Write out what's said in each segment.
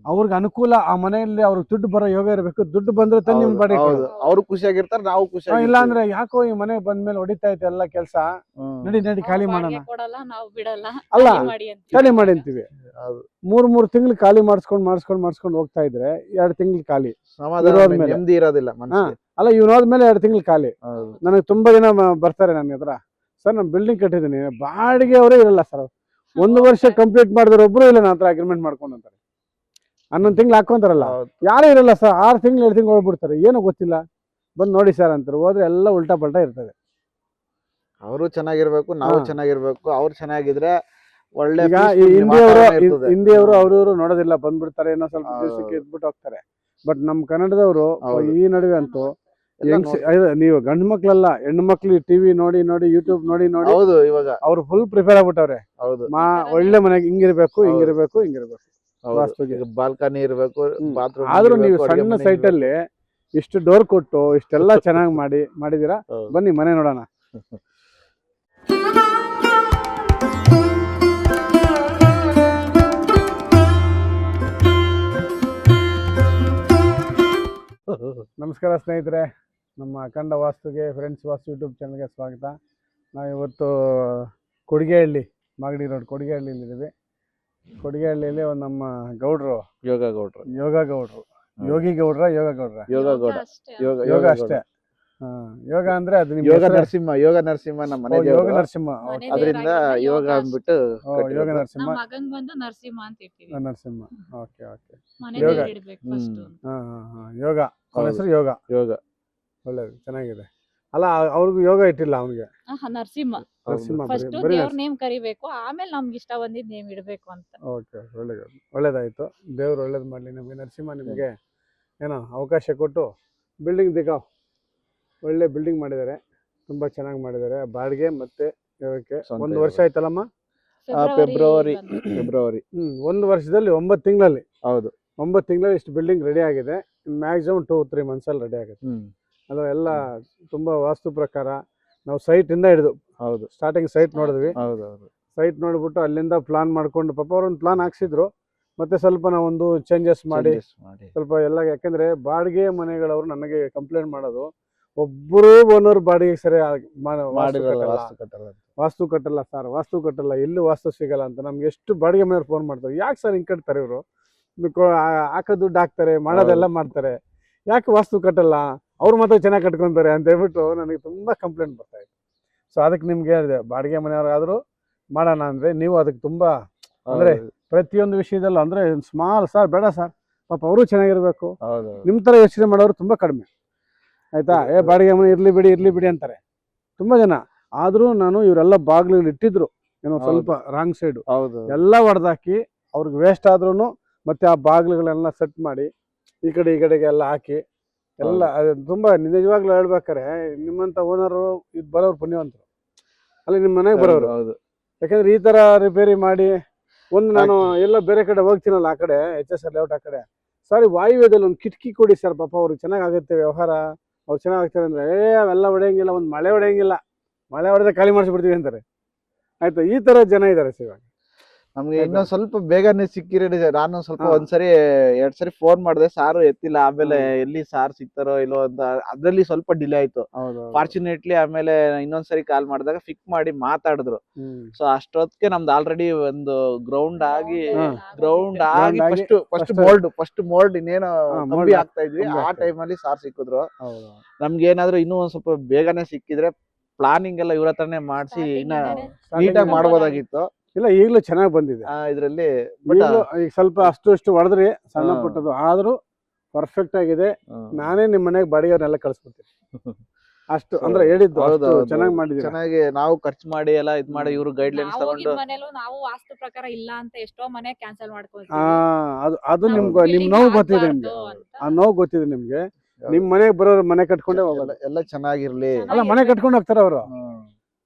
ಅವ್ರಿಗೆ ಅನುಕೂಲ, ಆ ಮನೆಯಲ್ಲಿ ಅವ್ರಿಗೆ ದುಡ್ಡು ಬರೋ ಯೋಗ ಇರಬೇಕು. ದುಡ್ಡು ಬಂದ್ರೆ ತಾನೇ ನಿಮ್ ಬಾಡಿಗೆ ಕೊಡೋದು. ಅವ್ರು ಖುಷಿಯಾಗಿರ್ತಾರೆ, ನಾವು ಖುಷಿ. ಇಲ್ಲ ಅಂದ್ರೆ ಯಾಕೋ ಈ ಮನೆ ಬಂದ್ಮೇಲೆ ಹೊಡಿತಾ ಐತೆ ಎಲ್ಲ ಕೆಲಸ, ನಡಿ ಖಾಲಿ ಮಾಡೋಣ. ಕೊಡಲ್ಲ, ನಾವು ಬಿಡಲ್ಲ, ಅಲ್ಲ ಖಾಲಿ ಮಾಡಿ ಅಂತೀವಿ. 3 ತಿಂಗಳು ಖಾಲಿ ಮಾಡಿಸ್ಕೊಂಡು ಹೋಗ್ತಾ ಇದ್ರೆ 2 ತಿಂಗಳು ಖಾಲಿ, ನೆಮ್ಮದಿ ಇರೋದಿಲ್ಲ ಮನಸ್ಸಿಗೆ. ಅಲ್ಲ ಇವ್ನು ಹೋದ್ಮೇಲೆ 2 ತಿಂಗಳು ಖಾಲಿ. ನನಗೆ ತುಂಬಾ ಜನ ಬರ್ತಾರೆ ನನ್ನ ಹತ್ರ, ಸರ್ ನಾನು ಬಿಲ್ಡಿಂಗ್ ಕಟ್ಟಿದ್ದೀನಿ, ಬಾಡಿಗೆ ಅವರೇ ಇರಲ್ಲ ಸರ್. 1 ವರ್ಷ ಕಂಪ್ಲೀಟ್ ಮಾಡಿದ್ರೆ ಒಬ್ರು ಇಲ್ಲ ನನ್ನ ಹತ್ರ ಅಗ್ರಿಮೆಂಟ್ ಮಾಡ್ಕೊಂಡು ಅಂತಾರೆ. 11 ತಿಂಗಳು ಹಾಕೊಂತಾರಲ್ಲ, ಯಾರು ಇರಲ್ಲ ಸರ್. 6 ತಿಂಗಳು 2 ತಿಂಗಳು ಹೋಗ್ಬಿಡ್ತಾರೆ, ಏನೋ ಗೊತ್ತಿಲ್ಲ, ಬಂದು ನೋಡಿ ಸರ್ ಅಂತಾರೆ. ಹೋದ್ರೆ ಎಲ್ಲ ಉಲ್ಟಾ ಪಲ್ಟಾ ಇರ್ತದೆ. ಅವರು ಚೆನ್ನಾಗಿರ್ಬೇಕು, ನಾವು ಚೆನ್ನಾಗಿರ್ಬೇಕು. ಅವ್ರು ಚೆನ್ನಾಗಿದ್ರೆ ಒಳ್ಳೆ. ಈಗ ಹಿಂದಿಯವರು ಅವ್ರವ್ರು ನೋಡೋದಿಲ್ಲ, ಬಂದ್ಬಿಡ್ತಾರೆ, ಏನೋ ಸ್ವಲ್ಪ ದಿವಸಕ್ಕೆ ಇದ್ಬಿಟ್ಟು ಹೋಗ್ತಾರೆ. ಬಟ್ ನಮ್ ಕನ್ನಡದವರು ಈ ನಡುವೆ ಅಂತೂ ನೀವು ಗಂಡು ಮಕ್ಳಲ್ಲ, ಹೆಣ್ಣು ಮಕ್ಳು ಟಿವಿ ನೋಡಿ ಯೂಟ್ಯೂಬ್ ನೋಡಿ ಇವಾಗ ಅವ್ರು ಫುಲ್ ಪ್ರಿಪೇರ್ ಆಗ್ಬಿಟ್ಟವ್ರೆ. ಒಳ್ಳೆ ಮನೆಗೆ ಹಿಂಗಿರ್ಬೇಕು. ಬಾಲ್ಕನಿ ಇರ್ಬೇಕು, ಬಾತ್ರೂಮ್. ಆದ್ರೂ ನೀವು ಸಣ್ಣ ಸೈಟ್ ಅಲ್ಲಿ ಇಷ್ಟು ಡೋರ್ ಕೊಟ್ಟು ಇಷ್ಟೆಲ್ಲ ಚೆನ್ನಾಗಿ ಮಾಡಿದೀರಾ. ಬನ್ನಿ ಮನೆ ನೋಡೋಣ. ನಮಸ್ಕಾರ ಸ್ನೇಹಿತರೆ, ನಮ್ಮ ಅಖಂಡ ವಾಸ್ತುಗೆ ಫ್ರೆಂಡ್ಸ್ ವಾಸ್ತು ಯೂಟ್ಯೂಬ್ ಚಾನಲ್ಗೆ ಸ್ವಾಗತ. ನಾವು ಇವತ್ತು ಕೊಡಿಗೆಹಳ್ಳಿ, ಮಾಗಡಿ ರೋಡ್ ಕೊಡಿಗೆಹಳ್ಳಿಲಿದ್ದೀವಿ. ಕೊಡಿಗೆಹಳ್ಳಿಯಲ್ಲಿ ಒಂದು ನಮ್ಮ ಗೌಡ್ರು, ಯೋಗ ಅಷ್ಟೇ. ಯೋಗ ಅಂದ್ರೆ ಅದು ಯೋಗ ನರಸಿಂಹ ನಮ್ಮ ಮನೆ ಯೋಗ ನರಸಿಂಹ. ಅದರಿಂದ ಯೋಗ ಅಂದ್ಬಿಟ್ಟು ಯೋಗ ನರಸಿಂಹ. ಓಕೆ. ಯೋಗ ಹೆಸರು ಯೋಗ. ಒಳ್ಳೇದು, ಚೆನ್ನಾಗಿದೆ. ಅಲ್ಲ ಅವ್ರಿಗೂ ಯೋಗ ಇಟ್ಟಿಲ್ಲ ಅವನಿಗೆ, ನರಸಿಂಹ ನೇಮ್ ಕರಿಬೇಕು, ಆಮೇಲೆ ನಮ್ಗೆ ಇಷ್ಟ ಬಂದಿದ್ ನೇಮ್ ಇಡಬೇಕು ಅಂತ. ಓಕೆ, ಒಳ್ಳೇದಾಯ್ತು. ದೇವ್ರು ಒಳ್ಳೇದು ಮಾಡ್ಲಿ ನಮ್ಗೆ. ನರಸಿಂಹ ನಿಮ್ಗೆ ಏನೋ ಅವಕಾಶ ಕೊಟ್ಟು ಬಿಲ್ಡಿಂಗ್ ಒಳ್ಳೆ ಬಿಲ್ಡಿಂಗ್ ಮಾಡಿದ್ದಾರೆ, ತುಂಬಾ ಚೆನ್ನಾಗಿ ಮಾಡಿದ್ದಾರೆ. ಬಾಡಿಗೆ ಮತ್ತೆ ಯೋಗಕ್ಕೆ 1 ವರ್ಷ ಆಯ್ತಲ್ಲಮ್ಮ? ಫೆಬ್ರವರಿ 1 ವರ್ಷದಲ್ಲಿ 9 ತಿಂಗಳಲ್ಲಿ. ಹೌದು, 9 ತಿಂಗಳಲ್ಲಿ ಇಷ್ಟು ಬಿಲ್ಡಿಂಗ್ ರೆಡಿ ಆಗಿದೆ. ಮ್ಯಾಕ್ಸಿಮಮ್ 2-3 ಮಂತ್ಸ್ ಅಲ್ಲಿ ರೆಡಿ ಆಗುತ್ತೆ. ಅದು ಎಲ್ಲ ತುಂಬಾ ವಾಸ್ತು ಪ್ರಕಾರ. ನಾವು ಸೈಟ್ ಇಂದ ಹಿಡಿದು ಸ್ಟಾರ್ಟಿಂಗ್ ಸೈಟ್ ನೋಡಿದ್ವಿ. ಸೈಟ್ ನೋಡ್ಬಿಟ್ಟು ಅಲ್ಲಿಂದ ಪ್ಲಾನ್ ಮಾಡ್ಕೊಂಡು, ಪಾಪ ಅವ್ರೊಂದು ಪ್ಲಾನ್ ಹಾಕ್ಸಿದ್ರು. ಮತ್ತೆ ಸ್ವಲ್ಪ ನಾವೊಂದು ಚೇಂಜಸ್ ಮಾಡಿ ಸ್ವಲ್ಪ ಎಲ್ಲ, ಯಾಕಂದ್ರೆ ಬಾಡಿಗೆ ಮನೆಗಳವರು ನನಗೆ ಕಂಪ್ಲೇಂಟ್ ಮಾಡೋದು, ಒಬ್ಬರು ಓನರ್ ಬಾಡಿಗೆ ಸರಿ ವಾಸ್ತು ಕಟ್ಟಲ್ಲ ಸರ್, ವಾಸ್ತು ಕಟ್ಟಲ್ಲ, ಎಲ್ಲಿ ವಾಸ್ತು ಸಿಗಲ್ಲ ಅಂತ. ನಮ್ಗೆ ಎಷ್ಟು ಬಾಡಿಗೆ ಮನೆಯವ್ರು ಫೋನ್ ಮಾಡ್ತಾರೆ, ಯಾಕೆ ಸರ್ ಹಿಂಗೆ ಕಟ್ತಾರೆ ಇವರು, ಹಾಕೋ ದುಡ್ಡು ಹಾಕ್ತಾರೆ, ಮಾಡೋದೆಲ್ಲ ಮಾಡ್ತಾರೆ, ಯಾಕೆ ವಾಸ್ತು ಕಟ್ಟಲ್ಲ, ಅವ್ರು ಮಾತ್ರ ಚೆನ್ನಾಗಿ ಕಟ್ಕೊಂತಾರೆ ಅಂತ ಹೇಳ್ಬಿಟ್ಟು ನನಗೆ ತುಂಬಾ ಕಂಪ್ಲೇಂಟ್ ಬರ್ತಾ ಇತ್ತು. ಸೊ ಅದಕ್ಕೆ ನಿಮ್ಗೆ ಹೇಳಿದೆ, ಬಾಡಿಗೆ ಮನೆಯವ್ರಾದ್ರೂ ಮಾಡೋಣ ಅಂದ್ರೆ ನೀವು ಅದಕ್ಕೆ ತುಂಬಾ ಅಂದ್ರೆ ಪ್ರತಿಯೊಂದು ವಿಷಯದಲ್ಲೂ ಅಂದ್ರೆ ಸ್ಮಾಲ್ ಸರ್ ಬೇಡ ಸರ್, ಪಾಪ ಅವರು ಚೆನ್ನಾಗಿರ್ಬೇಕು. ನಿಮ್ ತರ ಯೋಚನೆ ಮಾಡೋರು ತುಂಬಾ ಕಡಿಮೆ, ಆಯ್ತಾ? ಬಾಡಿಗೆ ಮನೆ ಇರ್ಲಿ ಬಿಡಿ ಅಂತಾರೆ ತುಂಬಾ ಜನ. ಆದ್ರೂ ನಾನು ಇವರೆಲ್ಲ ಬಾಗ್ಲು ಇಟ್ಟಿದ್ರು, ಏನೋ ಸ್ವಲ್ಪ ರಾಂಗ್ ಸೈಡ್ ಎಲ್ಲ ಹೊಡೆದಾಕಿ ಅವ್ರಿಗೆ ವೇಸ್ಟ್ ಆದ್ರೂ ಮತ್ತೆ ಆ ಬಾಗ್ಲುಗಳೆಲ್ಲ ಸೆಟ್ ಮಾಡಿ ಈ ಕಡೆಗೆ ಎಲ್ಲ ಹಾಕಿ ಎಲ್ಲ ತುಂಬಾ ನಿಜವಾಗ್ಲೂ ಹೇಳ್ಬೇಕಾರೆ ನಿಮ್ಮಂತ ಓನರು ಇದು ಬರೋರು ಪುಣ್ಯವಂತರು ಅಲ್ಲಿ ನಿಮ್ಮ ಮನೆಗೆ ಬರೋರು. ಯಾಕಂದ್ರೆ ಈ ತರ ರಿಪೇರಿ ಮಾಡಿ ನಾನು ಎಲ್ಲ ಬೇರೆ ಕಡೆ ಹೋಗ್ತೀನಲ್ಲ, ಆ ಕಡೆ HS ಲೇಔಟ್ ಆ ಕಡೆ, ಸಾರಿ ವಾಯುವ್ಯದಲ್ಲಿ ಒಂದು ಕಿಟಕಿ ಕೊಡಿ ಸರ್, ಪಾಪ ಅವ್ರಿಗೆ ಚೆನ್ನಾಗಾಗುತ್ತೆ ವ್ಯವಹಾರ, ಅವ್ರು ಚೆನ್ನಾಗ್ತಾರೆ ಅಂದ್ರೆ ಅವೆಲ್ಲ ಹೊಡೆಯಂಗಿಲ್ಲ, ಒಂದು ಮಳೆ ಹೊಡೆಯಂಗಿಲ್ಲ, ಮಳೆ ಹೊಡೆದ್ರೆ ಖಾಲಿ ಮಾಡಿಸ್ಬಿಡ್ತೀವಿ ಅಂತಾರೆ. ಆಯ್ತಾ? ಈ ತರ ಜನ ಇದ್ದಾರೆ ಇವಾಗ. ನಮ್ಗೆ ಇನ್ನೊಂದ್ ಸ್ವಲ್ಪ ಬೇಗನೆ ಸಿಕ್ಕಿರೋ. ನಾನು ಸ್ವಲ್ಪ ಒಂದ್ಸರಿ 2 ಸರಿ ಫೋನ್ ಮಾಡಿದೆ, ಸಾರು ಎತ್ತಿಲ್ಲ. ಆಮೇಲೆ ಎಲ್ಲಿ ಸಾರ್ ಸಿಗ್ತಾರೋ ಇಲ್ಲೋ ಅಂತ ಅದ್ರಲ್ಲಿ ಸ್ವಲ್ಪ ಡಿಲೇ ಆಯ್ತು. ಫಾರ್ಚುನೇಟ್ಲಿ ಆಮೇಲೆ ಇನ್ನೊಂದ್ಸರಿ ಕಾಲ್ ಮಾಡಿದಾಗ ಫಿಕ್ ಮಾಡಿ ಮಾತಾಡಿದ್ರು. ಸೊ ಅಷ್ಟೊತ್ತಿಗೆ ನಮ್ದು ಆಲ್ರೆಡಿ ಒಂದು ಗ್ರೌಂಡ್ ಆಗಿ ಫಸ್ಟ್ ಮೋಲ್ಡ್ ಇನ್ನೇನೋ ಕಂಬಿ ಆಗ್ತಾ ಇದ್ವಿ. ಆ ಟೈಮಲ್ಲಿ ಸಾರ್ ಸಿಕ್ಕಿದ್ರು. ನಮ್ಗೆ ಏನಾದ್ರು ಇನ್ನೂ ಒಂದ್ ಸ್ವಲ್ಪ ಬೇಗನೆ ಸಿಕ್ಕಿದ್ರೆ ಪ್ಲಾನಿಂಗ್ ಎಲ್ಲ ಇವ್ರ ಹತ್ರನೇ ಮಾಡಿಸಿ ಇನ್ನ ನೀಟಾಗಿ ಮಾಡ್ಬೋದಾಗಿತ್ತು. ಇಲ್ಲ, ಈಗಲೂ ಚೆನ್ನಾಗಿ ಬಂದಿದೆ ಇದ್ರಲ್ಲಿ. ಈಗ ಸ್ವಲ್ಪ ಅಷ್ಟು ಹೊಡೆದ್ರಿ, ಸಣ್ಣ ಪುಟ್ಟದು, ಆದ್ರೂ ಪರ್ಫೆಕ್ಟ್ ಆಗಿದೆ. ನಾನೇ ನಿಮ್ ಮನೆಗೆ ಬಾಡಿಗೆಯವ್ರನ್ನೆಲ್ಲ ಕಳ್ಸ್ಕೊಡ್ತೀನಿ ಅಷ್ಟು, ಅಂದ್ರೆ ಹೇಳಿದ್ದು ಚೆನ್ನಾಗಿ ಮಾಡಿದ್ವಿ. ಚೆನ್ನಾಗಿ ನಾವು ಖರ್ಚು ಮಾಡಿ ಎಲ್ಲ ಇದ್ ಮಾಡಿ ಇವ್ರು ಗೈಡ್ ಲೈನ್ಸ್ ತಗೊಂಡು ನಾವು ವಾಸ್ತು ಪ್ರಕಾರ ಇಲ್ಲ ಅಂತ ಎಷ್ಟೋ ಮನೆ ಕ್ಯಾನ್ಸಲ್ ಮಾಡ್ಕೊಳ್ತೀವಿ. ಅದು ನಿಮ್ ನೋವು ಗೊತ್ತಿದೆ, ನಿಮ್ಗೆ ಆ ನೋವು ಗೊತ್ತಿದೆ ನಿಮ್ಗೆ. ನಿಮ್ ಮನೆಗೆ ಬರೋರು ಮನೆ ಕಟ್ಕೊಂಡೇ ಹೋಗಲ್ಲ, ಎಲ್ಲ ಚೆನ್ನಾಗಿರ್ಲಿ. ಅಲ್ಲ ಮನೆ ಕಟ್ಕೊಂಡು ಹೋಗ್ತಾರೆ ಅವರು,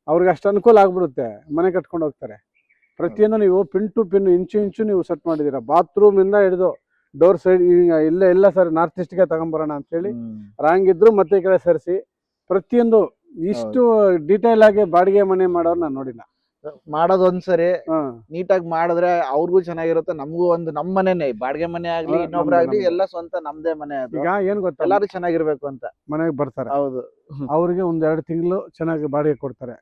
ಅವ್ರಿಗೆ ಅಷ್ಟು ಅನುಕೂಲ ಆಗ್ಬಿಡುತ್ತೆ, ಮನೆ ಕಟ್ಕೊಂಡು ಹೋಗ್ತಾರೆ. ಪ್ರತಿಯೊಂದು ನೀವು ಪಿನ್ ಟು ಪಿನ್, ಇಂಚು ನೀವು ಸೆಟ್ ಮಾಡಿದೀರಾ. ಬಾತ್ರೂಮ್ ಇಂದ ಹಿಡಿದು ಡೋರ್ ಸೈಡ್ ಇಲ್ಲ ಸರ್ ನಾರ್ತ್ ಈಸ್ಟ್ಗೆ ತಗೊಂಬರೋಣ ಅಂತ ಹೇಳಿ ರಾಂಗ್ ಇದ್ರು ಮತ್ತೆ ಈ ಕಡೆ ಸರಿಸಿ ಪ್ರತಿಯೊಂದು ಇಷ್ಟು ಡೀಟೇಲ್ ಆಗಿ ಬಾಡಿಗೆ ಮನೆ ಮಾಡೋರು ನಾನು ನೋಡಿಲ್ಲ. ಮಾಡೋದ್ ಒಂದ್ಸರಿ ಹಾ ನೀಟಾಗಿ ಮಾಡಿದ್ರೆ ಅವ್ರಿಗೂ ಚೆನ್ನಾಗಿರುತ್ತೆ, ನಮಗೂ ಒಂದು ನಮ್ ಮನೆನೇ, ಬಾಡಿಗೆ ಮನೆ ಆಗ್ಲಿ ಇನ್ನೊಬ್ರಾಗ್ಲಿ ಎಲ್ಲ ಸ್ವಂತ ನಮ್ದೇ ಮನೆ ಅದು. ಈಗ ಏನ್ ಗೊತ್ತಾ, ಎಲ್ಲಾರು ಚೆನ್ನಾಗಿರ್ಬೇಕು ಅಂತ. ಮನೆಗೆ ಬರ್ತಾರೆ, ಹೌದು. ಅವ್ರಿಗೆ 1-2 ತಿಂಗಳು ಚೆನ್ನಾಗಿ ಬಾಡಿಗೆ ಕೊಡ್ತಾರೆ,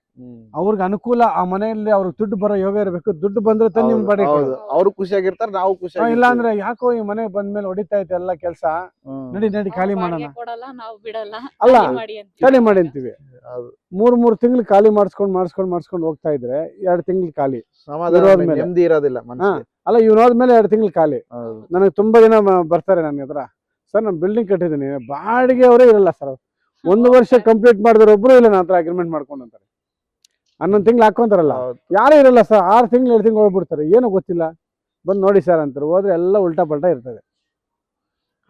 ಅವ್ರಿಗೆ ಅನುಕೂಲ. ಆ ಮನೆಯಲ್ಲಿ ಅವ್ರಿಗೆ ದುಡ್ಡು ಬರೋ ಯೋಗ ಇರಬೇಕು, ದುಡ್ಡು ಬಂದ್ರೆ ತಾನೇ ನಿಮ್ ಬಾಡಿಗೆ ಕೊಡೋದು. ಅವ್ರು ಖುಷಿಯಾಗಿರ್ತಾರೆ, ನಾವು ಖುಷಿ. ಇಲ್ಲ ಅಂದ್ರೆ ಯಾಕೋ ಈ ಮನೆ ಬಂದ್ಮೇಲೆ ಹೊಡಿತಾ ಐತೆ ಎಲ್ಲ ಕೆಲಸ, ನಡಿ ಖಾಲಿ ಮಾಡೋಣ. ಬಾಡಿಗೆ ಕೊಡಲ್ಲ, ನಾವು ಬಿಡಲ್ಲ, ಅಲ್ಲ, ಖಾಲಿ ಮಾಡಿ ಅಂತ. ಖಾಲಿ ಮಾಡಿ ಅಂತೀವಿ. 3 ತಿಂಗಳು ಖಾಲಿ ಮಾಡಿಸ್ಕೊಂಡು ಹೋಗ್ತಾ ಇದ್ರೆ 2 ತಿಂಗಳು ಖಾಲಿ, ಸಮಾಧಾನ ನೆಮ್ಮದಿ ಇರೋದಿಲ್ಲ ಮನಸ್ಸಿಗೆ. ಅಲ್ಲ ಇವ್ನು ಹೋದ್ಮೇಲೆ 2 ತಿಂಗಳು ಖಾಲಿ. ನನಗೆ ತುಂಬಾ ಜನ ಬರ್ತಾರೆ ನನ್ನ ಹತ್ರ, ಸರ್ ನಾನು ಬಿಲ್ಡಿಂಗ್ ಕಟ್ಟಿದ್ದೀನಿ, ಬಾಡಿಗೆ ಅವರೇ ಇರಲ್ಲ ಸರ್, 1 ವರ್ಷ ಕಂಪ್ಲೀಟ್ ಮಾಡಿದ್ರೆ ಒಬ್ರು ಇಲ್ಲ, ನನ್ನ ಹತ್ರ ಅಗ್ರಿಮೆಂಟ್ ಮಾಡ್ಕೊಂಡು ಅಂತಾರೆ. 11 ತಿಂಗಳು ಹಾಕೊಂತಾರಲ್ಲ, ಯಾರು ಇರಲ್ಲ ಸರ್, 6 ತಿಂಗಳು 7 ತಿಂಗಳು ಹೋಗ್ಬಿಡ್ತಾರೆ, ಏನೋ ಗೊತ್ತಿಲ್ಲ, ಬಂದು ನೋಡಿ ಸರ್ ಅಂತಾರೆ. ಹೋದ್ರೆ ಎಲ್ಲ ಉಲ್ಟಾ ಪಲ್ಟಾ ಇರ್ತದೆ.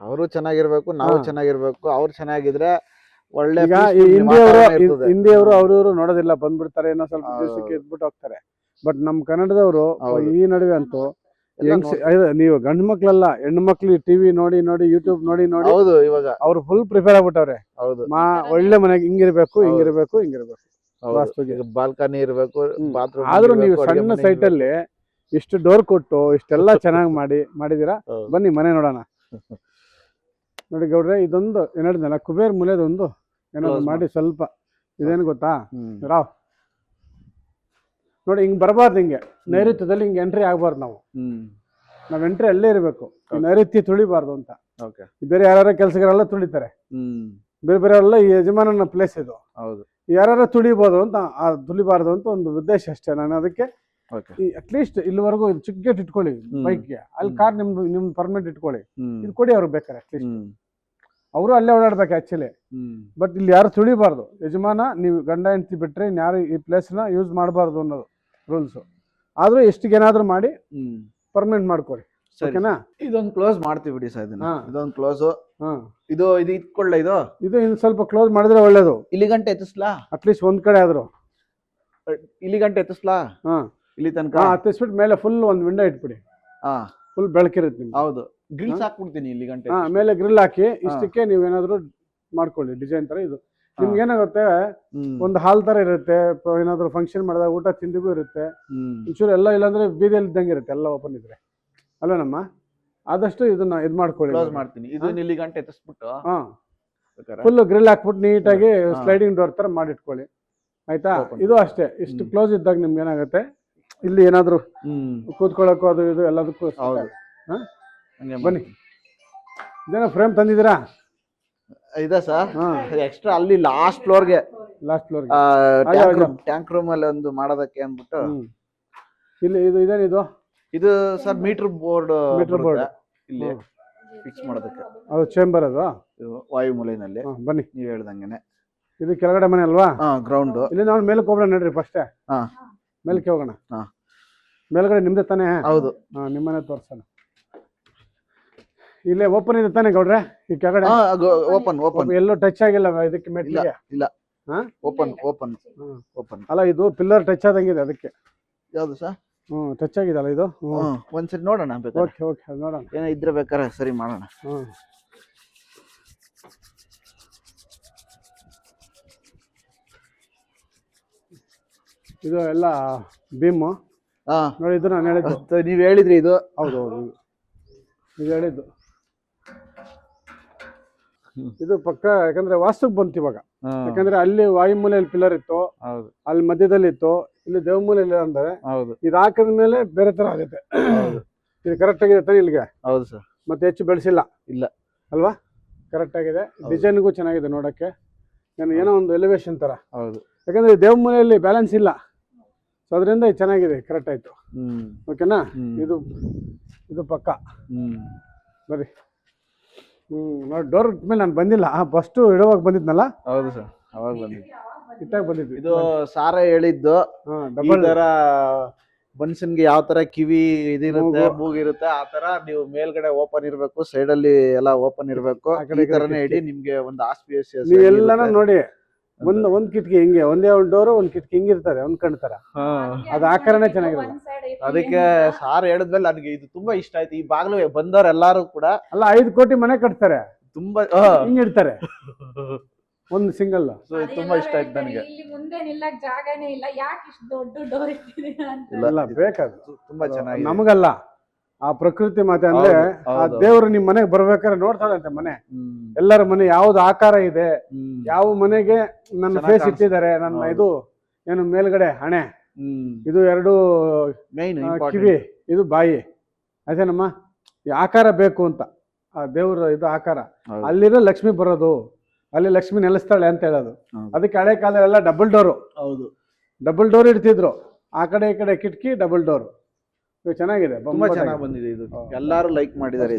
ಅವರು ಚೆನ್ನಾಗಿರ್ಬೇಕು, ನಾವು ಚೆನ್ನಾಗಿರ್ಬೇಕು, ಅವ್ರು ಚೆನ್ನಾಗಿದ್ರೆ ಒಳ್ಳೆ. ಈಗ ಹಿಂದಿಯವರು ಅವ್ರವ್ರು ನೋಡೋದಿಲ್ಲ, ಬಂದ್ಬಿಡ್ತಾರೆ, ಏನೋ ಸ್ವಲ್ಪ ದಿವಸಕ್ಕೆ ಇದ್ಬಿಟ್ಟು ಹೋಗ್ತಾರೆ. ಬಟ್ ನಮ್ ಕನ್ನಡದವರು ಈ ನಡುವೆ ಅಂತೂ ನೀವು ಗಂಡು ಮಕ್ಳೆಲ್ಲ ಹೆಣ್ಣು ಮಕ್ಳು ಟಿವಿ ನೋಡಿ ಯೂಟ್ಯೂಬ್ ನೋಡಿ ಹೌದು, ಇವಾಗ ಅವ್ರು ಫುಲ್ ಪ್ರಿಪೇರ್ ಆಗ್ಬಿಟ್ಟವ್ರೆ. ಹೌದು, ಒಳ್ಳೆ ಮನೆಗೆ ಹಿಂಗಿರ್ಬೇಕು. ಬಾಲ್ಕನಿ ಇರ್ಬೇಕು, ಬಾತ್ರೂಮ್. ಆದ್ರೂ ನೀವು ಸಣ್ಣ ಸೈಟ್ ಅಲ್ಲಿ ಇಷ್ಟು ಡೋರ್ ಕೊಟ್ಟು ಇಷ್ಟೆಲ್ಲ ಚೆನ್ನಾಗಿ ಮಾಡಿದೀರಾ. ಬನ್ನಿ ಮನೆ ನೋಡೋಣ. ನೋಡಿ ಗೌಡ್ರೆ, ಇದೊಂದು ಏನಿಲ್ಲ, ಕುಬೇರ್ ಮೂಲೆದೊಂದು ಏನಾದ್ರು ಮಾಡಿ ಸ್ವಲ್ಪ ಇದೇನು ಗೊತ್ತಾ ರಾವ್, ನೋಡಿ ಹಿಂಗ್ ಬರಬಾರ್ದು, ಹಿಂಗೆ ನೈಋತ್ಯದಲ್ಲಿ ಹಿಂಗೆ ಎಂಟ್ರಿ ಆಗ್ಬಾರ್ದು. ನಾವ್ ಎಂಟ್ರಿ ಅಲ್ಲೇ ಇರ್ಬೇಕು, ನೈಋತ್ಯ ತುಳಿಬಾರ್ದು ಅಂತ. ಬೇರೆ ಯಾರ ಕೆಲಸಗಾರೆಲ್ಲ ತುಳಿತಾರೆ, ಬೇರೆ ಎಲ್ಲ ಈ ಯಜಮಾನನ ಪ್ಲೇಸ್ ಇದು, ಯಾರು ತುಳಿಬಹುದು ಅಂತ, ತುಳಿಬಾರ್ದು ಅಂತ ಒಂದು ಉದ್ದೇಶ ಅಷ್ಟೇ. ನಾನು ಅದಕ್ಕೆ ಅಟ್ಲೀಸ್ಟ್ ಇಲ್ಲಿವರೆಗೂ ಚಿಕ್ಕ ಗೇಟ್ ಇಟ್ಕೊಳ್ಳಿ ಬೈಕ್ಗೆ, ಅಲ್ಲಿ ಕಾರ್ ನಿಮ್ ಪರ್ಮಿಟ್ ಇಟ್ಕೊಳ್ಳಿ, ಇದು ಕೊಡಿ ಅವ್ರಿಗೆ ಬೇಕಾರೆ. ಅಟ್ಲೀಸ್ಟ್ ಅವರು ಅಲ್ಲೇ ಓಡಾಡ್ಬೇಕು ಆಕ್ಚುಲಿ, ಬಟ್ ಇಲ್ಲಿ ಯಾರು ತುಳಿಬಾರ್ದು. ಯಜಮಾನ ನೀವು ಗಂಡ ಹೆಂಡತಿ ಬಿಟ್ರೆ ಯಾರು ಈ ಪ್ಲೇಸ್ ನ ಯೂಸ್ ಮಾಡಬಾರ್ದು ಅನ್ನೋದು ರೂಲ್ಸ್. ಆದ್ರೂ ಎಷ್ಟಿಗೇನಾದ್ರೂ ಮಾಡಿ ಪರ್ಮನೆಂಟ್ ಮಾಡ್ಕೊಳ್ಳಿ, ಓಕೆನಾ? ಇದೊಂದು ಕ್ಲೋಸ್ ಮಾಡ್ತೀವಿ ಬಿಡಿ ಸರ್, ಇದೊಂದು ಕ್ಲೋಸ್. ಇದು ಇಟ್ಕೊಳ್ಳ, ಇದು ಇನ್ನು ಸ್ವಲ್ಪ ಕ್ಲೋಸ್ ಮಾಡಿದ್ರೆ ಒಳ್ಳೇದು. ಇಲ್ಲಿ ಗಂಟೆ ಎತ್ತಿಸ್ಲಾ, ಅಟ್ಲೀಸ್ಟ್ ಒಂದ್ ಕಡೆ ಆದ್ರೂ ಇಲ್ಲಿ ಗಂಟೆ ಎತ್ತಿಸ್ಲಾ, ಇಲ್ಲಿ ತನಕ ಹತ್ತಿಸ್ಬಿಟ್ಟು ಮೇಲೆ ಫುಲ್ ಒಂದ್ ವಿಂಡೋ ಇಟ್ಬಿಡಿ, ಫುಲ್ ಬೆಳಕಿರುತ್ತೆ. ಹೌದು, ಗ್ರಿಲ್ಸ್ ಹಾಕ್ಬಿಡ್ತೀನಿ ಇಲ್ಲಿ ಗಂಟೆ. ಮೇಲೆ ಗ್ರಿಲ್ ಹಾಕಿ ಇಷ್ಟಕ್ಕೆ ನೀವೇನಾದ್ರು ಮಾಡ್ಕೊಳ್ಳಿ ಡಿಸೈನ್ ತರ. ಇದು ನಿಮ್ಗೆ ಏನಾಗುತ್ತೆ, ಒಂದು ಹಾಲ್ ತರ ಇರುತ್ತೆ, ಏನಾದ್ರು ಫಂಕ್ಷನ್ ಮಾಡಿದಾಗ ಊಟ ತಿಂಡಿಗೂ ಇರುತ್ತೆ, ಒಂಚೂರು ಎಲ್ಲ. ಇಲ್ಲಾಂದ್ರೆ ಬೀದಿಯಲ್ಲಿ ಇದ್ದಂಗೆ ಇರುತ್ತೆ, ಎಲ್ಲ ಓಪನ್ ಇದ್ರೆ ಅಲ್ವೇನಮ್ಮ? ಆದಷ್ಟು ಇದನ್ನ ಇದ್ ಮಾಡ್ಕೊಳ್ಳಿ. ಕ್ಲೋಸ್ ಮಾಡ್ತೀನಿ, ಇದು ಇಲ್ಲಿ ಗಂಟೆ ಎತ್ತಿಸ್ಬಿಟ್ಟು ಫುಲ್ ಗ್ರಿಲ್ ಹಾಕ್ಬಿಟ್ಟು ನೀಟಾಗಿ ಸ್ಲೈಡಿಂಗ್ ಡೋರ್ ತರ ಮಾಡಿಟ್ಕೊಳ್ಳಿ, ಆಯ್ತಾ? ಇದು ಅಷ್ಟೇ, ಇಷ್ಟು ಕ್ಲೋಸ್ ಇದ್ದಾಗ ನಿಮ್ಗೆ ಏನಾಗುತ್ತೆ, ಇಲ್ಲಿ ಏನಾದ್ರು ಕೂತ್ಕೊಳ್ಳೋಕು ಅದು ಇದು ಎಲ್ಲದಕ್ಕೂ. ಬನ್ನಿ, ಇದೇನೋ ಫ್ರೇಮ್ ತಂದಿದ್ದೀರಾ? ಇದೆ ಸರ್, ಎಕ್ಸ್ಟ್ರಾ ಅಲ್ಲಿ ಲಾಸ್ಟ್ ಫ್ಲೋರ್ಗೆ ಟ್ಯಾಂಕ್ ರೂಮ್ ಅಲ್ಲಿ ಒಂದು ಮಾಡೋದಕ್ಕೆ ಅಂದ್ಬಿಟ್ಟು. ಇಲ್ಲಿ ಇದೇನಿದು? ಇದು ಸರ್ ಮೀಟರ್ ಬೋರ್ಡ್ ಇಲ್ಲಿ ಫಿಕ್ಸ್ ಮಾಡೋದಕ್ಕೆ. ಅದು ಚೇಂಬರ್, ಅದು ವಾಯು ಮೂಲೆಯಲ್ಲಿ. ಬನ್ನಿ, ನೀವ್ ಹೇಳ್ದಂಗೆನೆ. ಇದು ಕೆಳಗಡೆ ಮನೆ ಅಲ್ವಾ? ಗ್ರೌಂಡ್. ಇಲ್ಲಿ ನಾವು ಮೇಲಕ್ಕೆ ಹೋಗೋಣ ನಡ್ರಿ, ಫಸ್ಟ್ ಮೇಲಕ್ಕೆ ಹೋಗೋಣ. ಮೇಲ್ಗಡೆ ನಿಮ್ದೆ ತಾನೇ? ಹೌದು, ನಿಮ್ಮನೆ ತೋರ್ಸೋಣ. ಇಲ್ಲೇ ಓಪನ್ ಇದೆ ತಾನೇ ಗೌಡ್ರೆ? ಈ ಕೆಳಗಡೆ ಓಪನ್ ಎಲ್ಲೂ ಟಚ್ ಆಗಿಲ್ಲ ಇದಕ್ಕೆ, ಮೆಟ್ಲಿಗೆ ಇಲ್ಲ. ಓಪನ್ ಅಲ್ಲ, ಇದು ಪಿಲ್ಲರ್ ಟಚ್ ಆದಂಗಿದೆ ಅದಕ್ಕೆ. ಯಾವ್ದು ಸರ್? ಟಚ್ ಆಗಿದಲ್ಲ ಇದು. ಒಂದ್ಸರಿ ನೋಡೋಣ, ಓಕೆ ನೋಡೋಣ, ಏನೋ ಇದ್ರೆ ಬೇಕಾರೆ ಸರಿ ಮಾಡೋಣ. ಇದು ಎಲ್ಲ ಬೀಮು ನೋಡಿ, ಇದು ನಾನು ಹೇಳಿದ್ದು. ನೀವ್ ಹೇಳಿದ್ರಿ ಇದು? ಹೌದು, ಇದು ಹೇಳಿದ್ದು. ಇದು ಪಕ್ಕ, ಯಾಕಂದ್ರೆ ವಾಸ್ತುಕ್ ಬಂತು ಇವಾಗ. ಯಾಕಂದ್ರೆ ಅಲ್ಲಿ ವಾಯುಮೂಲೆಯಲ್ಲಿ ಪಿಲ್ಲರ್ ಇತ್ತು, ಅಲ್ಲಿ ಮಧ್ಯದಲ್ಲಿ ಇತ್ತು, ಇಲ್ಲಿ ದೇವಮೂಲೆ ಇಲ್ಲ ಅಂದ್ರೆ ಇದು ಹಾಕಿದ್ಮೇಲೆ ಬೇರೆ ತರ ಆಗುತ್ತೆ. ಇದು ಕರೆಕ್ಟ್ ಆಗಿದೆ ತಾನೆ ಇಲ್ಲಿಗೆ? ಹೌದು ಸರ್. ಮತ್ತೆ ಹೆಚ್ಚು ಬೆಳೆಸಿಲ್ಲ ಇಲ್ಲ ಅಲ್ವಾ? ಕರೆಕ್ಟ್ ಆಗಿದೆ, ಡಿಸೈನ್ಗೂ ಚೆನ್ನಾಗಿದೆ ನೋಡಕ್ಕೆ, ಏನೋ ಒಂದು ಎಲಿವೇಶನ್ ತರ. ಹೌದು, ಯಾಕಂದ್ರೆ ದೇವಮೂಲೆಯಲ್ಲಿ ಬ್ಯಾಲೆನ್ಸ್ ಇಲ್ಲ, ಸೊ ಅದರಿಂದ ಚೆನ್ನಾಗಿದೆ, ಕರೆಕ್ಟ್ ಆಯ್ತು. ಓಕೆನಾ? ಇದು ಪಕ್ಕ. ಬರ್ರಿ. ನೋಡಿ, ಡೋರ್ ಮೇಲೆ ನಾನು ಬಂದಿಲ್ಲ, ಫಸ್ಟ್ ಇಡುವಾಗ ಬಂದಿದ್ನಲ್ಲ. ಹೌದು ಸರ್, ಅವಾಗ ಬಂದಿದ್ದು, ಇಟ್ಟಾಗ ಬಂದಿದ್ವಿ. ಇದು ಸಾರ ಹೇಳಿದ್ದು ಡಬಲ್ ತರ ಮನುಷ್ಯನ್ಗೆ ಯಾವ ತರ ಕಿವಿ ಇದಿರುತ್ತೆ, ಮೂಗಿರುತ್ತೆ, ಆ ತರ ನೀವು ಮೇಲ್ಗಡೆ ಓಪನ್ ಇರ್ಬೇಕು, ಸೈಡ್ ಅಲ್ಲಿ ಎಲ್ಲ ಓಪನ್ ಇರ್ಬೇಕು. ಈ ತರನೇ ಇಡಿ, ನಿಮ್ಗೆ ಒಂದು ಆಸ್ಪಿಯಸ್ ನೀವೆಲ್ಲನ ನೋಡಿ. ಒಂದ್ ಕಿಟಕಿ ಹಿಂಗೆ, ಒಂದೇ ಒಂದು ಡೋರ್, ಒಂದ್ ಕಿಟಕಿ ಹಿಂಗಿರ್ತಾರೆ, ಒಂದ್ ಕಣ್ತರ. ಅದು ಆಕಾರನೇ ಚೆನ್ನಾಗಿರುತ್ತೆ. ಅದಕ್ಕೆ ಸಾರ್ ಹೇಳಿದ್ಮೇಲೆ ನನಗೆ ಇದು ತುಂಬಾ ಇಷ್ಟ ಆಯ್ತು. ಈ ಬಾಗ್ಲು ಬಂದವ್ರ ಎಲ್ಲಾರು ಕೂಡ ಅಲ್ಲ 5 ಕೋಟಿ ಮನೆ ಕಟ್ತಾರೆ, ತುಂಬಾ ಹಿಂಗಿಡ್ತಾರೆ. ಒಂದು ಸಿಂಗಲ್. ಸೊ ಇದು ತುಂಬಾ ಇಷ್ಟ ಆಯ್ತು ನನಗೆ. ಇಲ್ಲಿ ಮುಂದೆ ನಿಲ್ಲಕ್ ಜಾಗನೇ ಇಲ್ಲ, ಯಾಕೆ ಇಷ್ಟು ದೊಡ್ಡ ಡೋರ್ ಇಟ್ಟಿದ್ದೀರಾ ಅಂತ. ಇಲ್ಲ ಬೇಕದು ತುಂಬಾ ಚೆನ್ನಾಗಿದೆ. ನಮಗಲ್ಲ, ಆ ಪ್ರಕೃತಿ ಮಾತೆ ಅಂದ್ರೆ ಆ ದೇವ್ರು ನಿಮ್ ಮನೆಗೆ ಬರ್ಬೇಕಾದ್ರೆ ನೋಡ್ತಾಳಂತೆ ಮನೆ, ಎಲ್ಲರ ಮನೆ ಯಾವ್ದು ಆಕಾರ ಇದೆ, ಯಾವ ಮನೆಗೆ ನನ್ನ ಫೇಸ್ ಇಟ್ಟಿದ್ದಾರೆ, ನನ್ನ ಇದು ಏನು ಮೇಲ್ಗಡೆ ಹಣೆ, ಇದು ಎರಡು ಕಿವಿ, ಇದು ಬಾಯಿ, ಅದೇನಮ್ಮ ಈ ಆಕಾರ ಬೇಕು ಅಂತ ಆ ದೇವ್ರ ಇದು ಆಕಾರ. ಅಲ್ಲಿರೋ ಲಕ್ಷ್ಮಿ ಬರೋದು, ಅಲ್ಲಿ ಲಕ್ಷ್ಮಿ ನೆಲೆಸ್ತಾಳೆ ಅಂತ ಹೇಳೋದು. ಅದಕ್ಕೆ ಹಳೆ ಕಾಲದಲ್ಲೆಲ್ಲ ಡಬಲ್ ಡೋರು, ಹೌದು ಡಬಲ್ ಡೋರ್ ಇಡ್ತಿದ್ರು, ಆ ಕಡೆ ಈ ಕಡೆ ಕಿಟಕಿ ಡಬಲ್ ಡೋರ್. ಚೆನ್ನಾಗಿದೆ, ತುಂಬಾ ಚೆನ್ನಾಗಿ ಬಂದಿದೆ ಇದು, ಎಲ್ಲಾರು ಲೈಕ್ ಮಾಡಿದ್ದಾರೆ.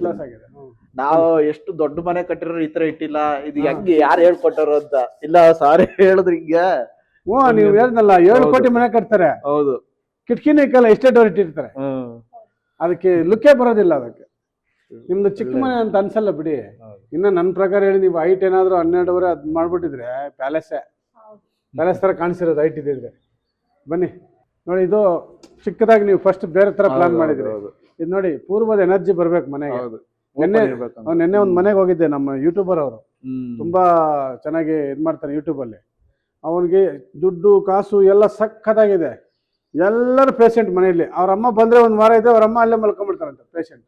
ನಾವು ಎಷ್ಟು ದೊಡ್ಡ ಮನೆ ಕಟ್ಟಿರೋ ಈ ತರ ಇಟ್ಟಿಲ್ಲ, ಇದು ಹೆಂಗೆ ಯಾರು ಹೇಳ್ಕೊಟ್ಟಾರೋ ಅಂತ. ಇಲ್ಲ ಸಾರಿ ಹೇಳಿದ್ರು ಹಿಂಗೆ. ನೀವು ಹೇಳ್ದಲ್ಲ 7 ಕೋಟಿ ಮನೆ ಕಟ್ತಾರೆ, ಹೌದು, ಕಿಟಕಿನೇ ಇಕ್ಕಲ್ಲ, ಎಷ್ಟೇ ಡೋರ್ ಇಟ್ಟಿರ್ತಾರೆ, ಅದಕ್ಕೆ ಲುಕ್ಕೇ ಬರೋದಿಲ್ಲ. ಅದಕ್ಕೆ ನಿಮ್ದು ಚಿಕ್ಕ ಮನೆ ಅಂತ ಅನ್ಸಲ್ಲ ಬಿಡಿ. ಇನ್ನ ನನ್ನ ಪ್ರಕಾರ ಹೇಳಿ, ನೀವು ಹೈಟ್ ಏನಾದ್ರು 12 ಅದ್ ಮಾಡ್ಬಿಟ್ಟಿದ್ರೆ ಪ್ಯಾಲೇಸ್ ತರ ಕಾಣಿಸಿರೋದು ಹೈಟ್ ಇದ್ದಿದ್ರೆ. ಬನ್ನಿ ನೋಡಿ, ಇದು ಚಿಕ್ಕದಾಗಿ ನೀವು ಫಸ್ಟ್ ಬೇರೆ ತರ ಪ್ಲಾನ್ ಮಾಡಿದ್ರಿ. ಇದು ನೋಡಿ, ಪೂರ್ವದ ಎನರ್ಜಿ ಬರ್ಬೇಕು ಮನೆಗೆ. ನೆನ್ನೆ ಒಂದು ಮನೆಗೆ ಹೋಗಿದ್ದೆ, ನಮ್ಮ ಯೂಟ್ಯೂಬರ್ ಅವರು ತುಂಬಾ ಚೆನ್ನಾಗಿ ಇದ್ ಮಾಡ್ತಾನೆ ಯೂಟ್ಯೂಬ್ ಅಲ್ಲಿ. ಅವನಿಗೆ ದುಡ್ಡು ಕಾಸು ಎಲ್ಲ ಸಖತ್ತಾಗಿದೆ. ಎಲ್ಲರೂ ಪೇಷಂಟ್ ಮನೆಯಲ್ಲಿ, ಅವ್ರ ಅಮ್ಮ ಬಂದ್ರೆ ಒಂದ್ ವಾರ ಇದೆ, ಅವ್ರ ಅಮ್ಮ ಅಲ್ಲೇ ಮಲ್ಕೊಂಡ್ಬಿಡ್ತಾರಂತೆ ಪೇಷಂಟ್.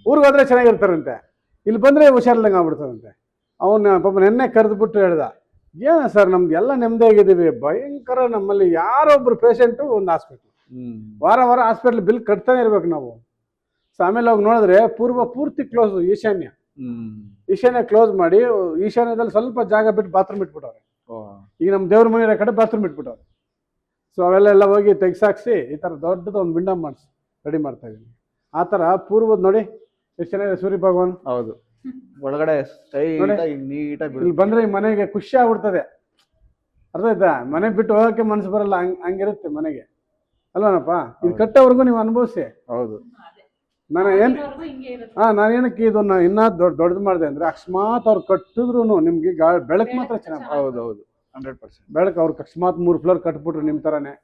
ಊರಿಗೆ ಹೋದ್ರೆ ಚೆನ್ನಾಗಿರ್ತಾರಂತೆ, ಇಲ್ಲಿ ಬಂದ್ರೆ ಹುಷಾರಿಲ್ಲಂಗೆ ಆಗ್ಬಿಡ್ತಾರಂತೆ. ಅವನ್ನ ಪಾಪ ನೆನ್ನೆ ಕರೆದ್ಬಿಟ್ಟು ಹೇಳ್ದ, ಏನ ಸರ್ ನಮ್ದು ಎಲ್ಲ ನೆಮ್ಮದಿ ಆಗಿದ್ದೀವಿ, ಭಯಂಕರ ನಮ್ಮಲ್ಲಿ ಯಾರೊಬ್ರು ಪೇಷಂಟು ಒಂದು ಹಾಸ್ಪಿಟ್ಲ್, ವಾರ ವಾರ ಹಾಸ್ಪಿಟ್ಲ್ ಬಿಲ್ ಕಟ್ತಾನೆ ಇರ್ಬೇಕು ನಾವು. ಸೊ ಆಮೇಲೆ ಹೋಗಿ ನೋಡಿದ್ರೆ ಪೂರ್ತಿ ಕ್ಲೋಸ್, ಈಶಾನ್ಯ ಕ್ಲೋಸ್ ಮಾಡಿ, ಈಶಾನ್ಯದಲ್ಲಿ ಸ್ವಲ್ಪ ಜಾಗ ಬಿಟ್ಟು ಬಾತ್ರೂಮ್ ಇಟ್ಬಿಟ್ಟವ್ರೆ. ಈಗ ನಮ್ಮ ದೇವ್ರ ಮನೆ ಕಡೆ ಬಾತ್ರೂಮ್ ಇಟ್ಬಿಟ್ಟವ್ರೆ. ಸೊ ಅವೆಲ್ಲ ಹೋಗಿ ತೆಗ್ಸಾಕ್ಸಿ ಈ ತರ ದೊಡ್ಡದು ಒಂದು ವಿಂಡೋ ಮಾಡಿಸಿ ರೆಡಿ ಮಾಡ್ತಾ ಇದೀನಿ. ಆ ತರ ಪೂರ್ವದ ನೋಡಿ ಎಷ್ಟು ಚೆನ್ನಾಗಿದೆ ಸೂರ್ಯ ಭಗವಾನ್. ಹೌದು, ಒಳಗಡೆ ಇಲ್ಲಿ ಬಂದ್ರೆ ಈ ಮನೆಗೆ ಖುಷಿ ಆಗ್ಬಿಡ್ತದೆ. ಅರ್ಥ ಆಯ್ತಾ? ಮನೆ ಬಿಟ್ಟು ಹೋಗಕ್ಕೆ ಮನಸ್ಸು ಬರಲ್ಲ, ಹಂಗಿರುತ್ತೆ ಮನೆಗೆ ಅಲ್ವನಪ್ಪ. ಇದು ಕಟ್ಟೋವರೆಗೂ ನೀವು ಅನುಭವಿಸಿ. ಹೌದು, ನಾನೇನಕ್ಕೆ ಇದನ್ನ ಇನ್ನ ದೊಡ್ಡದು ಮಾಡಿದೆ ಅಂದ್ರೆ, ಅಕಸ್ಮಾತ್ ಅವ್ರು ಕಟ್ಟಿದ್ರು ನಿಮ್ಗೆ ಬೆಳಕು ಮಾತ್ರ ಚೆನ್ನಾಗಿ. ಹೌದೌದು, 100% ಬೆಳಕು. ಅವ್ರು ಅಕಸ್ಮಾತ್ 3 ಫ್ಲೋರ್ ಕಟ್ಬಿಟ್ರು ನಿಮ್ ತರಾನೇ.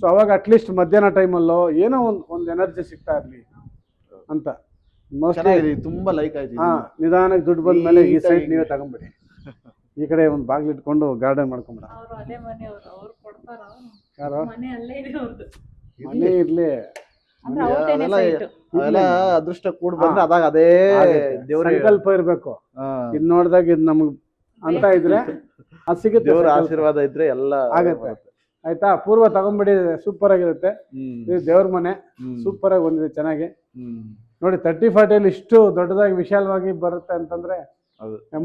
ಸೊ ಅವಾಗ ಅಟ್ಲೀಸ್ಟ್ ಮಧ್ಯಾಹ್ನ ಟೈಮಲ್ಲೋ ಏನೋ ಒಂದ್ ಎನರ್ಜಿ ಸಿಗ್ತಾ ಇರ್ಲಿ ಅಂತ. ತುಂಬಾ ಲೈಕ್ ಆಯ್ತು. ನಿಧಾನಕ್ಕೆ ದುಡ್ಡು ಬಂದ್ಮೇಲೆ ಈ ಸೈಡ್ ನೀವೇ ತಗೊಂಬಿಡಿ. ಈ ಕಡೆ ಒಂದು ಬಾಗ್ಲು ಇಟ್ಕೊಂಡು ಗಾರ್ಡನ್ ಮಾಡ್ಕೊಂಬಿಡ. ಯಾರು ಮನೆ ಇರ್ಲಿ, ಅದೃಷ್ಟ ಕೂಡ ಬಂದ್ರೆ ಅದಾಗ ಅದೇ ದೇವ್ರ ಸಂಕಲ್ಪ ಇರ್ಬೇಕು. ಇದ್ ನೋಡ್ದಾಗ ಇದ್ ನಮಗ್ ಅಂತ ಇದ್ರೆ ಅದ್ ಸಿಗುತ್ತೆ, ದೇವ್ರ ಆಶೀರ್ವಾದ ಇದ್ರೆ ಎಲ್ಲ ಆಗತ್ತೆ. ಆಯ್ತಾ? ಪೂರ್ವ ತಗೊಂಡ್ಬಿಡಿ, ಸೂಪರ್ ಆಗಿರುತ್ತೆ. ದೇವ್ರ ಮನೆ ಸೂಪರ್ ಆಗಿ ಬಂದಿದೆ, ಚೆನ್ನಾಗಿ ನೋಡಿ. 30-40 ಅಲ್ಲಿ ಇಷ್ಟು ದೊಡ್ಡದಾಗಿ ವಿಶಾಲವಾಗಿ ಬರುತ್ತೆ ಅಂತಂದ್ರೆ,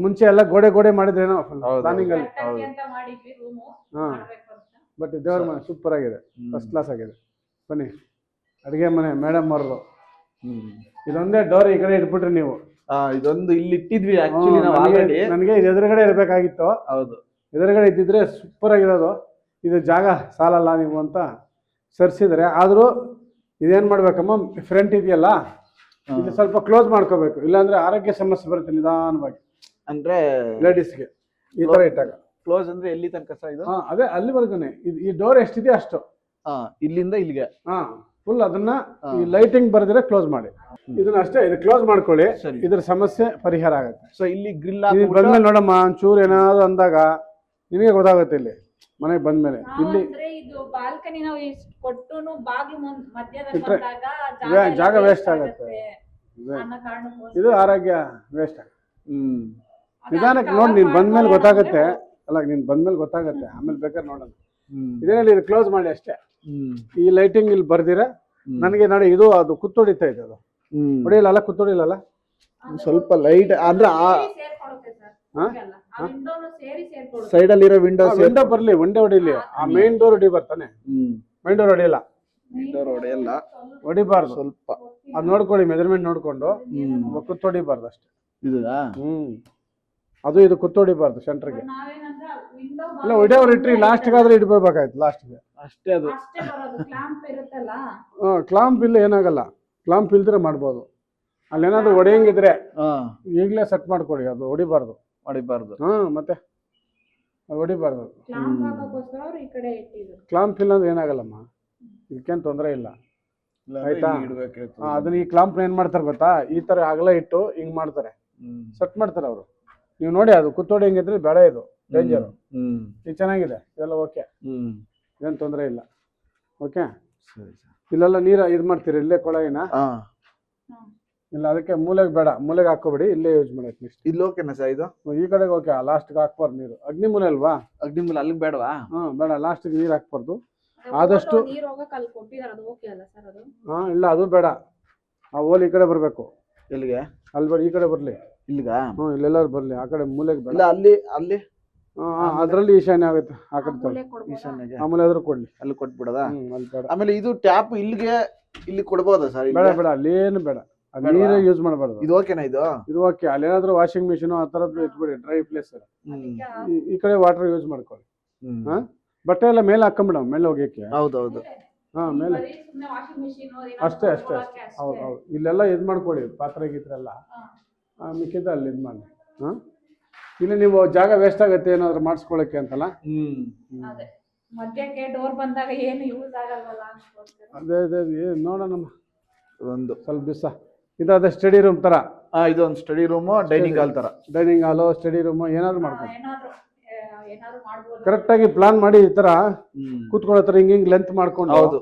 ಮುಂಚೆ ಎಲ್ಲ ಗೋಡೆ ಮಾಡಿದ್ರೇನೋ ಪ್ಲಾನಿಂಗ್ ಅಲ್ಲಿ. ಬಟ್ ದೇವ್ರ ಮನೆ ಸೂಪರ್ ಆಗಿದೆ, ಫಸ್ಟ್ ಕ್ಲಾಸ್ ಆಗಿದೆ. ಬನ್ನಿ, ಅಡಿಗೆ ಮನೆ ಮೇಡಮ್ ಅವ್ರದ್ದು. ಇದೊಂದೇ ಡೋರ್ ಈ ಕಡೆ ಇಟ್ಬಿಟ್ರಿ ನೀವು. ಇದೊಂದು ಇಲ್ಲಿ ಇಟ್ಟಿದ್ವಿ. ನನಗೆ ಇದು ಎದುರುಗಡೆ ಇರ್ಬೇಕಾಗಿತ್ತು. ಹೌದು, ಎದುರುಗಡೆ ಇದ್ದಿದ್ರೆ ಸೂಪರ್ ಆಗಿರೋದು. ಇದು ಜಾಗ ಸಾಲಲ್ಲ ನೀವು ಅಂತ ಸರ್ಸಿದ್ರೆ. ಆದ್ರೂ ಇದೇನ್ ಮಾಡ್ಬೇಕಮ್ಮ, ಫ್ರಂಟ್ ಇದೆಯಲ್ಲ, ಇದು ಸ್ವಲ್ಪ ಕ್ಲೋಸ್ ಮಾಡ್ಕೋಬೇಕು, ಇಲ್ಲಾಂದ್ರೆ ಆರೋಗ್ಯ ಸಮಸ್ಯೆ ಬರುತ್ತೆ ನಿಧಾನವಾಗಿ. ಅಂದ್ರೆ ಲೇಡೀಸ್ಗೆ ಈ ತರ ಇಟ್ಟಾಗ ಕ್ಲೋಸ್ ಅಂದ್ರೆ ಎಲ್ಲಿ ತನಕ ಸಹ ಇದು? ಅದೇ ಅಲ್ಲಿವರೆಗೂ. ಈ ಡೋರ್ ಎಷ್ಟಿದೆ ಅಷ್ಟು, ಇಲ್ಲಿಂದ ಇಲ್ಲಿಗೆ ಫುಲ್. ಅದನ್ನ ಈ ಲೈಟಿಂಗ್ ಬರ್ದಿರ ಕ್ಲೋಸ್ ಮಾಡಿ. ಇದನ್ನ ಅಷ್ಟೇ, ಇದು ಕ್ಲೋಸ್ ಮಾಡ್ಕೊಳ್ಳಿ, ಇದ್ರ ಸಮಸ್ಯೆ ಪರಿಹಾರ ಆಗುತ್ತೆ. ಸೊ ಇಲ್ಲಿ ಗ್ರಿಲ್ ಬಂದ್ಮೇಲೆ ನೋಡಮ್ಮ, ಒಂಚೂರು ಏನಾದ್ರು ಅಂದಾಗ ನಿನಗೆ ಗೊತ್ತಾಗುತ್ತೆ. ಇಲ್ಲಿ ಮನೆಗೆ ಬಂದ್ಮೇಲೆ ಇಲ್ಲಿ ಬಾಲ್ಕನಿ ನಾವು ಇಷ್ಟು ಕೊಟ್ಟುನು ಬಾಗಿಲು ಜಾಗ ವೇಸ್ಟ್ ಆಗುತ್ತೆ. ಇದು ಆರೋಗ್ಯ ವೇಸ್ಟ್ ಆಗುತ್ತೆ. ನಿಧಾನಕ್ಕೆ ನೋಡಿ, ನೀನ್ ಬಂದ್ಮೇಲೆ ಗೊತ್ತಾಗತ್ತೆ. ಅಲ್ಲ, ನೀನ್ ಬಂದ್ಮೇಲೆ ಗೊತ್ತಾಗತ್ತೆ, ಆಮೇಲೆ ಬೇಕಾದ್ರೆ ನೋಡೋಣ. ಇದೇನಲ್ಲಿ ಇದು ಕ್ಲೋಸ್ ಮಾಡಿ ಅಷ್ಟೇ. ಈ ಲೈಟಿಂಗ್ ಇಲ್ಲಿ ಬರ್ದಿರ ನನಗೆ ನೋಡಿ, ಇದು ಅದು ಕುತ್ತೊಡಿತಾ ಇದೆ. ಅದು ಹೊಡಿಯಲ್ಲ, ಕುತ್ತೊಡಿಲ್ಲ, ಸ್ವಲ್ಪ ಲೈಟ್ ಅಂದ್ರೆ ಸೈಡ್ ಅಲ್ಲಿರೋ ವಿಂಡೋ ಬರ್ಲಿ, ಒಂದೇ ಹೊಡಿಲಿ. ಆ ಮೇನ್ ಡೋರ್ ಹೊಡಿ ಬರ್ತಾನೆ, ಮೇನ್ ಡೋರ್ ಹೊಡಿಯಲ್ಲ, ಹೊಡಿಬಾರ್ದು. ಸ್ವಲ್ಪ ಅದ್ ನೋಡ್ಕೊಳ್ಳಿ, ಮೆಜರ್ಮೆಂಟ್ ನೋಡ್ಕೊಂಡು ಕುತ್ತೊಡಿಬಾರ್ದು ಅಷ್ಟೇ. ಅದು ಇದು ಕುತ್ತೊಡಿಬಾರ್ದು ಸೆಂಟ್ರಿಗೆ. ಇಲ್ಲ, ಹೊಡೆಯವ್ರು ಇಟ್ರಿ, ಲಾಸ್ಟ್ಗಾದ್ರೆ ಇಡ್ಬೇಕಾಯ್ತು, ಲಾಸ್ಟ್ಗೆ ಅಷ್ಟೇ. ಅದು ಕ್ಲಾಂಪ್ ಇಲ್ಲ, ಏನಾಗಲ್ಲ. ಕ್ಲಾಂಪ್ ಇಲ್ದ್ರೆ ಮಾಡ್ಬೋದು. ಅಲ್ಲೇನಾದ್ರು ಹೊಡೆಯಂಗಿದ್ರೆ ಈಗಲೇ ಸೆಟ್ ಮಾಡ್ಕೊಡಿ, ಅದು ಹೊಡಿಬಾರ್ದು. ಮತ್ತೆ ಹೊಡಿಬಾರ್ದು. ಕ್ಲಾಂಪ್ ಇಲ್ಲ ಅಂದ್ರೆ ಏನಾಗಲ್ಲಮ್ಮ, ಇದಕ್ಕೇನು ತೊಂದರೆ ಇಲ್ಲ. ಆಯ್ತಾ? ಅದನ್ನ ಈ ಕ್ಲಾಂಪ್ ಏನ್ ಮಾಡ್ತಾರೆ ಗೊತ್ತಾ, ಈ ತರ ಅಗಲ ಇಟ್ಟು ಹಿಂಗ್ ಮಾಡ್ತಾರೆ, ಸೆಟ್ ಮಾಡ್ತಾರೆ ಅವರು. ನೀವು ನೋಡಿ, ಅದು ಕುತ್ತೋಡಿ ಹೆಂಗಿದ್ರೆ ಬೇಡ ಇದು. ಡೇಂಜರ್. ಹ್ಮ್ ಇದು ಚೆನ್ನಾಗಿದೆ, ಇದೆಲ್ಲ ಓಕೆ, ಹ್ಮ್ ಏನು ತೊಂದರೆ ಇಲ್ಲ. ಓಕೆ, ಸರಿ ಸರ್. ಇಲ್ಲೆಲ್ಲ ನೀರು ಇದು ಮಾಡ್ತೀರಿ ಇಲ್ಲೇ ಕೊಳಗಿನ? ಇಲ್ಲ, ಅದಕ್ಕೆ ಮೂಲೆಗೆ ಬೇಡ, ಮೂಲೆಗೆ ಹಾಕೋಬೇಡಿ, ಇಲ್ಲೇ ಯೂಸ್ ಮಾಡಿ ಅಟ್ಲೀಸ್ಟ್. ಇಲ್ಲಿ ಓಕೆನಾ ಸರ್ ಇದು? ಈ ಕಡೆಗೆ ಓಕೆ, ಲಾಸ್ಟ್ಗೆ ಹಾಕ್ಬಾರ್ದು ನೀರು. ಅಗ್ನಿ ಮೂಲೆ ಅಲ್ವಾ? ಅಗ್ನಿಮೂಲ ಅಲ್ಲಿಗೆ ಬೇಡವಾ? ಬೇಡ, ಲಾಸ್ಟ್ಗೆ ನೀರು ಹಾಕ್ಬಾರ್ದು ಆದಷ್ಟು. ಇಲ್ಲ ಅದು ಬೇಡ, ಆ ಓಲ್ ಈ ಕಡೆ ಬರಬೇಕು. ಎಲ್ಲಿಗೆ? ಅಲ್ಲಿ ಬರ್, ಈ ಕಡೆ ಬರಲಿ. ಇಲ್ಲಿಗ? ಇಲ್ಲೆಲ್ಲಾರು ಬರಲಿ, ಆ ಕಡೆ ಮೂಲೆಗೆ ಬೇಡ. ಇಲ್ಲ ಅಲ್ಲಿ ಅಲ್ಲಿ ಅದರಲ್ಲಿ ಈಶಾನ್ಯ ಆಗುತ್ತೆ, ಆ ಕಡೆ ಈಶಾನ್ಯಗೆ ಆಮೇಲೆ ಆದ್ರೂ ಕೊಡ್ಲಿ, ಅಲ್ಲಿ ಕೊಟ್ಬಿಡದ? ಅಲ್ಲಿ ಬೇಡ. ಆಮೇಲೆ ಇದು ಟ್ಯಾಪ್ ಇಲ್ಲಿಗೆ ಇಲ್ಲಿ ಕೊಡ್ಬೋದಾ ಸರ್? ಬೇಡ ಬೇಡ, ಅಲ್ಲಿ ಏನು ಬೇಡ, ನೀರೇ ಯೂಸ್ ಮಾಡಬಾರ್ದು. ಇದು ಓಕೆನಾ ಇದು? ಇದು ಓಕೆ. ಅಲ್ಲಿ ಏನಾದ್ರು ವಾಷಿಂಗ್ ಮಿಷಿನ್ ಆ ತರದ್ದು ಇಟ್ಬಿಡಿ, ಡ್ರೈ ಪ್ಲೇಸ್. ಈ ಕಡೆ ವಾಟರ್ ಯೂಸ್ ಮಾಡ್ಕೊಳ್ಳಿ. ಬಟ್ಟೆ ಎಲ್ಲ ಮೇಲೆ ಹಾಕೊಂಬಿಡ, ಮೇಲೆ ಹೋಗ್ಯಕ್ಕೆ. ಹೌದೌದು. ಮೇಲೆ ಅಷ್ಟೇ ಅಷ್ಟೇ. ಹೌದು ಹೌದು, ಇಲ್ಲೆಲ್ಲ ಇದು ಮಾಡ್ಕೊಳ್ಳಿ, ಪಾತ್ರೆ ಗೀತ್ರೆಲ್ಲ ಮಿಕ್ಕಿದ್ದ ಅಲ್ಲಿ ಇದು ಮಾಡಿ. ಇಲ್ಲಿ ನೀವು ಜಾಗ ವೇಸ್ಟ್ ಆಗುತ್ತೆ ಏನಾದ್ರು ಮಾಡಿಸ್ಕೊಳ್ಳಕ್ಕೆ ಅಂತಲ್ಲ. ಮಧ್ಯಕ್ಕೆ ಡೋರ್ ಬಂದಾಗ ಏನು ಯೂಸ್ ಆಗಲ್ವಲ್ಲ. ಅದೇ ಅದೇ ನೋಡೋಣಮ್ಮ, ಒಂದು ಸ್ವಲ್ಪ ದಿವಸ. ಇದಾದ ಸ್ಟಡಿ ರೂಮ್ ತರ. ಇದೊಂದು ಸ್ಟಡಿ ರೂಮ್, ಡೈನಿಂಗ್ ಹಾಲ್ ತರ. ಡೈನಿಂಗ್ ಹಾಲು, ಸ್ಟಡಿ ರೂಮ್ ಏನಾದ್ರು ಮಾಡ್ಕೊಂಡು ಕರೆಕ್ಟಾಗಿ ಪ್ಲಾನ್ ಮಾಡಿ ಈ ತರ ಕೂತ್ಕೊಳ್ಳೋ ತರ ಹಿಂಗ್ ಲೆಂತ್ ಮಾಡ್ಕೊಂಡು. ಹೌದು,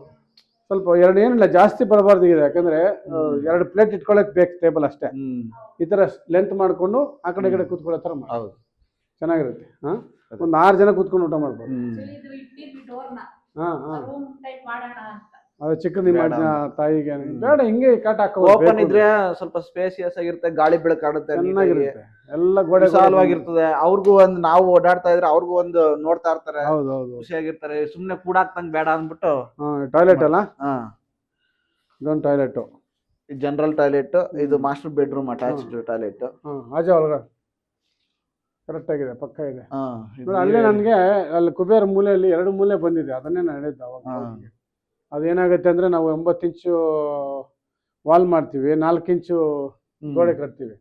ಸ್ವಲ್ಪ ಎರಡು ಏನಿಲ್ಲ, ಜಾಸ್ತಿ ಬರಬಾರ್ದು ಇದೆ, ಯಾಕಂದ್ರೆ 2 ಪ್ಲೇಟ್ ಇಟ್ಕೊಳಕ್ ಬೇಕು ಟೇಬಲ್ ಅಷ್ಟೇ. ಈ ತರ ಲೆಂತ್ ಮಾಡ್ಕೊಂಡು ಆ ಕಡೆ ಈ ಕಡೆ ಕೂತ್ಕೊಳ್ಳೋ ತರ ಮಾಡಿ, ಚೆನ್ನಾಗಿರುತ್ತೆ. ಒಂದು 6 ಜನ ಕೂತ್ಕೊಂಡು ಊಟ ಮಾಡ್ಬೋದು. ಅದು ಚಿಕ್ಕದ ತಾಯಿಗೆ ಬೇಡ, ಹಿಂಗೆ ಕಾಟ ಹಾಕೋ. ಓಪನ್ ಇದ್ರೆ ಸ್ವಲ್ಪ ಸ್ಪೇಸಿಯಸ್ ಆಗಿರುತ್ತೆ, ಗಾಳಿ ಬೆಳಕಾಡುತ್ತೆ, ಚೆನ್ನಾಗಿರುತ್ತೆ, ಎಲ್ಲ ಗೋಡೆ ವಿಶಾಲವಾಗಿರ್ತದೆ. ಅವ್ರಿಗೂ ಒಂದು, ನಾವು ಓಡಾಡ್ತಾ ಇದ್ರೆ ಅವ್ರಿಗೂ ಒಂದು ನೋಡ್ತಾ ಇರ್ತಾರೆ, ಹೌದೌದು, ಖುಷಿಯಾಗಿರ್ತಾರೆ. ಸುಮ್ನೆ ಕೂಡಾಕ್ತಂಗ್ ಬೇಡ ಅಂದ್ಬಿಟ್ಟು. ಟಾಯ್ಲೆಟ್ ಅಲ್ಲ, ಇದೊಂದು ಟಾಯ್ಲೆಟ್, ಜನರಲ್ ಟಾಯ್ಲೆಟ್. ಇದು ಮಾಸ್ಟರ್ ಬೆಡ್ರೂಮ್ ಅಟ್ಯಾಚ್ಡ್ ಟಾಯ್ಲೆಟ್. ಆಜ ಒಳಗ ಕರೆಕ್ಟ್ ಆಗಿದೆ, ಪಕ್ಕ ಇದೆ. ಅಲ್ಲೇ ನನ್ಗೆ ಅಲ್ಲಿ ಕುಬೇರ ಮೂಲೆಯಲ್ಲಿ 2 ಮೂಲೆ ಬಂದಿದೆ, ಅದನ್ನೇ ನಾನು ಹೇಳಿದ್ದೆ ಅವಾಗ. ಅದೇನಾಗುತ್ತೆ ಅಂದ್ರೆ ನಾವು 9 ಇಂಚು ವಾಲ್ ಮಾಡ್ತೀವಿ, 4 ಇಂಚು ಗೋಡೆ ಕಟ್ತೀವಿ.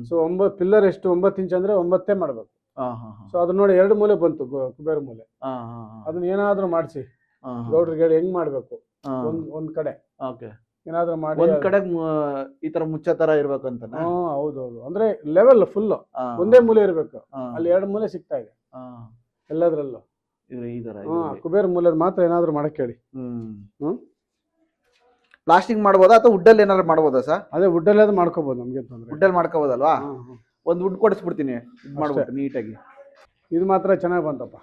ಸೊ 9 ಪಿಲ್ಲರ್ ಎಷ್ಟು 9 ಇಂಚ್ ಅಂದ್ರೆ 9 ಮಾಡ್ಬೇಕು. ಸೊ ಅದನ್ನ ನೋಡಿ 2 ಮೂಲೆ ಬಂತು, ಕುಬೇರ ಮೂಲೆ. ಅದನ್ನ ಏನಾದ್ರೂ ಮಾಡಿಸಿ ಗೌಡ್ರಿಗೆ ಹೇಳಿ ಹೆಂಗ್ ಮಾಡ್ಬೇಕು. ಒಂದ್ ಕಡೆ ಏನಾದ್ರೂ ಮಾಡಿ, ಒಂದ್ ಕಡೆ ಈ ತರ ಮುಚ್ಚ ತರ ಇರ್ಬೇಕು ಅಂತ. ಹೌದೌದು, ಅಂದ್ರೆ ಲೆವೆಲ್ ಫುಲ್ ಒಂದೇ ಮೂಲೆ ಇರ್ಬೇಕು. ಅಲ್ಲಿ 2 ಮೂಲೆ ಸಿಗ್ತಾ ಇದೆ ಎಲ್ಲದ್ರಲ್ಲೂ. ಕುಬೇರ ಮೂಲೆದ್ ಮಾತ್ರ ಏನಾದ್ರು ಮಾಡಕ್ ಹೇಳಿ. ಪ್ಲಾಸ್ಟಿಕ್ ಮಾಡ್ಬೋದಾ ಅಥವಾ ವುಡ್ ಅಲ್ಲಿ ಏನಾದ್ರು ಮಾಡ್ಬೋದಾ ಸರ್? ಅದೇ ವುಡ್ ಅಲ್ಲಿ ಅದು ಮಾಡ್ಕೋಬಹುದು, ನಮ್ಗೆ ತೊಂದ್ರೆ. ವುಡ್ ಅಲ್ಲಿ ಮಾಡ್ಕೋಬೋದಲ್ವಾ? ಒಂದ್ ವುಡ್ ಕೊಡಿಸ್ಬಿಡ್ತೀನಿ, ಇದು ಮಾಡ್ಬೋದು ನೀಟಾಗಿ. ಇದು ಮಾತ್ರ ಚೆನ್ನಾಗಿ ಬಂತಪ್ಪ.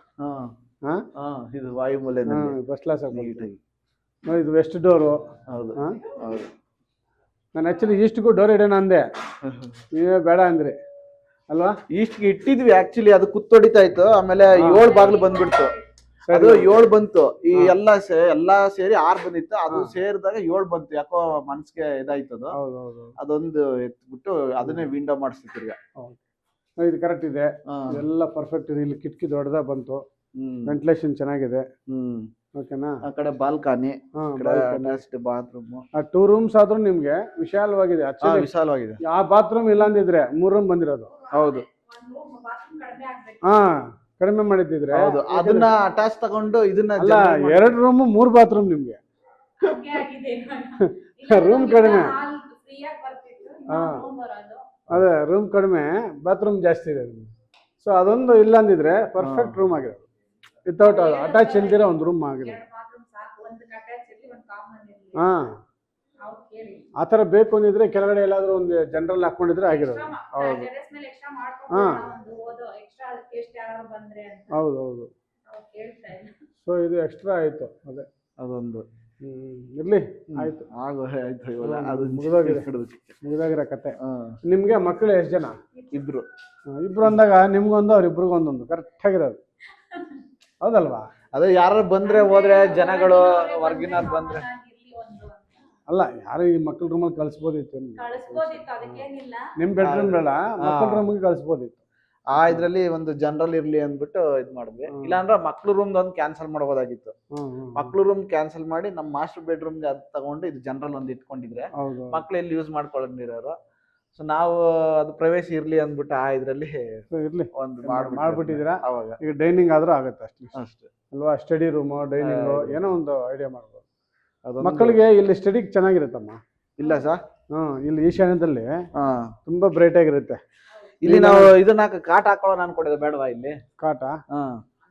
ಇದು ವಾಯು ಮೂಲೆ ಫಸ್ಟ್ ಕ್ಲಾಸ್ ನೀಟಾಗಿ. ಇದು ವೆಸ್ಟ್ ಡೋರು. ಹೌದು ಹೌದು. ನಾನು ಆಕ್ಚುಲಿ ಈಸ್ಟ್ಗೂ ಡೋರ್ ಇಡೋಣ ಅಂದೆ, ನೀವೇ ಬೇಡ ಅಂದ್ರಿ ಅಲ್ವಾ? ಈಸ್ಟ್ಗೆ ಇಟ್ಟಿದ್ವಿ ಆಕ್ಚುಲಿ, ಅದು ಕುತ್ತೊಡಿತಾ ಇತ್ತು. ಆಮೇಲೆ 7 ಬಾಗಿಲು ಬಂದ್ಬಿಡ್ತು, ಅದು 7 ಬಂತು. ಈ ಎಲ್ಲಾ ಸೇರಿ 6 ಬಂದಿತ್ತು, ಅದು ಸೇರಿದಾಗ 7 ಬಂತು. ಯಾಕೋ ಮನ್ಸಿಗೆ ಇದಾಯ್ತು ಅದು. ಅದೊಂದು ಎತ್ಬಿಟ್ಟು ಅದನ್ನೇ ವಿಂಡೋ ಮಾಡಿಸ್ತಿರ್ಗ. ಇದು ಕರೆಕ್ಟ್ ಇದೆ, ಎಲ್ಲ ಪರ್ಫೆಕ್ಟ್ ಇದೆ. ಇಲ್ಲಿ ಕಿಟಕಿ ದೊಡ್ಡದಾಗ ಬಂತು, ವೆಂಟಿಲೇಷನ್ ಚೆನ್ನಾಗಿದೆ. ಓಕೆನಾ? ಆ ಕಡೆ ಬಾಲ್ಕನಿ, ಬಾತ್ರೂಮ್. 2 ರೂಮ್ಸ್ ಆದ್ರೂ ನಿಮ್ಗೆ ವಿಶಾಲವಾಗಿದೆ, ವಿಶಾಲವಾಗಿದೆ. ಆ ಬಾತ್ರೂಮ್ ಇಲ್ಲ ಅಂದಿದ್ರೆ 3 ರೂಮ್ ಬಂದಿರೋದು. ಹೌದು, ಕಡಿಮೆ ಮಾಡಿದ್ರೆ ಅದನ್ನ ಅಟ್ಯಾಚ್ ತಗೊಂಡು ಇದನ್ನ 2 ರೂಮ್ 3 ಬಾತ್ರೂಮ್ ನಿಮ್ಗೆ. ರೂಮ್ ಕಡಿಮೆ, ಅದೇ ರೂಮ್ ಕಡಿಮೆ, ಬಾತ್ರೂಮ್ ಜಾಸ್ತಿ ಇದೆ. ಸೊ ಅದೊಂದು ಇಲ್ಲ ಅಂದಿದ್ರೆ ಪರ್ಫೆಕ್ಟ್ ರೂಮ್ ಆಗಿರೋದು. ವಿತೌಟ್ ಅಟ್ಯಾಚ್ ಇಲ್ದಿರ ಒಂದು ರೂಮ್ ಆಗಿರೋದು. ಆ ಥರ ಬೇಕು ಅಂದಿದ್ರೆ ಕೆಳಗಡೆ ಎಲ್ಲಾದ್ರೂ ಒಂದು ಜನರಲ್ ಹಾಕೊಂಡಿದ್ರೆ ಆಗಿರೋದು. ಹೌದು ಹೌದು ಹೌದು. ಸೊ ಇದು ಎಕ್ಸ್ಟ್ರಾ ಆಯ್ತು, ಅದೇ ಅದೊಂದು. ಇರ್ಲಿ, ಆಯ್ತು ಮುಗಿದೋಗಿರೋ ಕತೆ. ನಿಮ್ಗೆ ಮಕ್ಕಳು ಎಷ್ಟು ಜನ? ಇಬ್ರು ಅಂದಾಗ ನಿಮ್ಗೊಂದು ಅವ್ರಿಬ್ರಿಗೂ ಒಂದೊಂದು ಕರೆಕ್ಟ್ ಆಗಿರೋದು, ಹೌದಲ್ವಾ? ಅದೇ ಯಾರು ಬಂದ್ರೆ ಹೋದ್ರೆ ಜನಗಳು ಹೊರ್ಗಿನ ಬಂದ್ರೆ ಅಲ್ಲ, ಯಾರು ಈ ಮಕ್ಕಳ ರೂಮಲ್ಲಿ ಕಳ್ಸ್ಬೋದಿತ್ತು. ನಿಮ್ ಬೆಡ್ರೂಮ್ ಬೇಡ, ಮಕ್ಕಳ ರೂಮ್ಗೆ ಕಳ್ಸ್ಬೋದಿತ್ತು. ಇದ್ರಲ್ಲಿ ಒಂದು ಜನರಲ್ ಇರ್ಲಿ ಅಂದ್ಬಿಟ್ಟು ಇದ್ ಮಾಡಿದ್ವಿ. ಇಲ್ಲಾಂದ್ರೆ ಮಕ್ಳು ರೂಮ್ ಒಂದು ಕ್ಯಾನ್ಸಲ್ ಮಾಡಬಹುದಾಗಿತ್ತು. ಮಕ್ಳು ರೂಮ್ ಕ್ಯಾನ್ಸಲ್ ಮಾಡಿ ನಮ್ಮ ಮಾಸ್ಟರ್ ಬೆಡ್ರೂಮ್ ಗೆ ಅದು ತಗೊಂಡು ಇದು ಜನರಲ್ ಒಂದು ಇಟ್ಕೊಂಡಿದ್ರೆ ಮಕ್ಳು ಎಲ್ಲಿ ಯೂಸ್ ಮಾಡ್ಕೊಂಡಿರೋರು. ಸೊ ನಾವು ಅದು ಪ್ರವೇಶ ಇರ್ಲಿ ಅಂದ್ಬಿಟ್ಟು ಇದ್ರಲ್ಲಿ ಇರ್ಲಿ ಒಂದು ಮಾಡ್ಬಿಟ್ಟಿದ್ದೀರಾ. ಅವಾಗ ಈಗ ಡೈನಿಂಗ್ ಆದ್ರೂ ಆಗುತ್ತೆ ಅಷ್ಟೇ ಅಲ್ವಾ? ಸ್ಟಡಿ ರೂಮ್, ಡೈನಿಂಗ್ ಏನೋ ಒಂದು ಐಡಿಯಾ ಮಾಡ್ಬೋದು. ಮಕ್ಕಳಿಗೆ ಇಲ್ಲಿ ಸ್ಟಡಿ ಚೆನ್ನಾಗಿರುತ್ತಮ್ಮ. ಇಲ್ಲ ಸರ್, ಇಲ್ಲಿ ಈಶಾನ್ಯದಲ್ಲಿ ತುಂಬಾ ಬ್ರೈಟ್ ಆಗಿರುತ್ತೆ. ಇಲ್ಲಿ ನಾವು ಇದನ್ನ ಕಾಟ್ ಹಾಕೊಳ್ಳೋಣ ಅನ್ಕೊಂಡಿದ್ದೆ, ಬೇಡವಾ ಇಲ್ಲಿ ಕಾಟ ಹಾ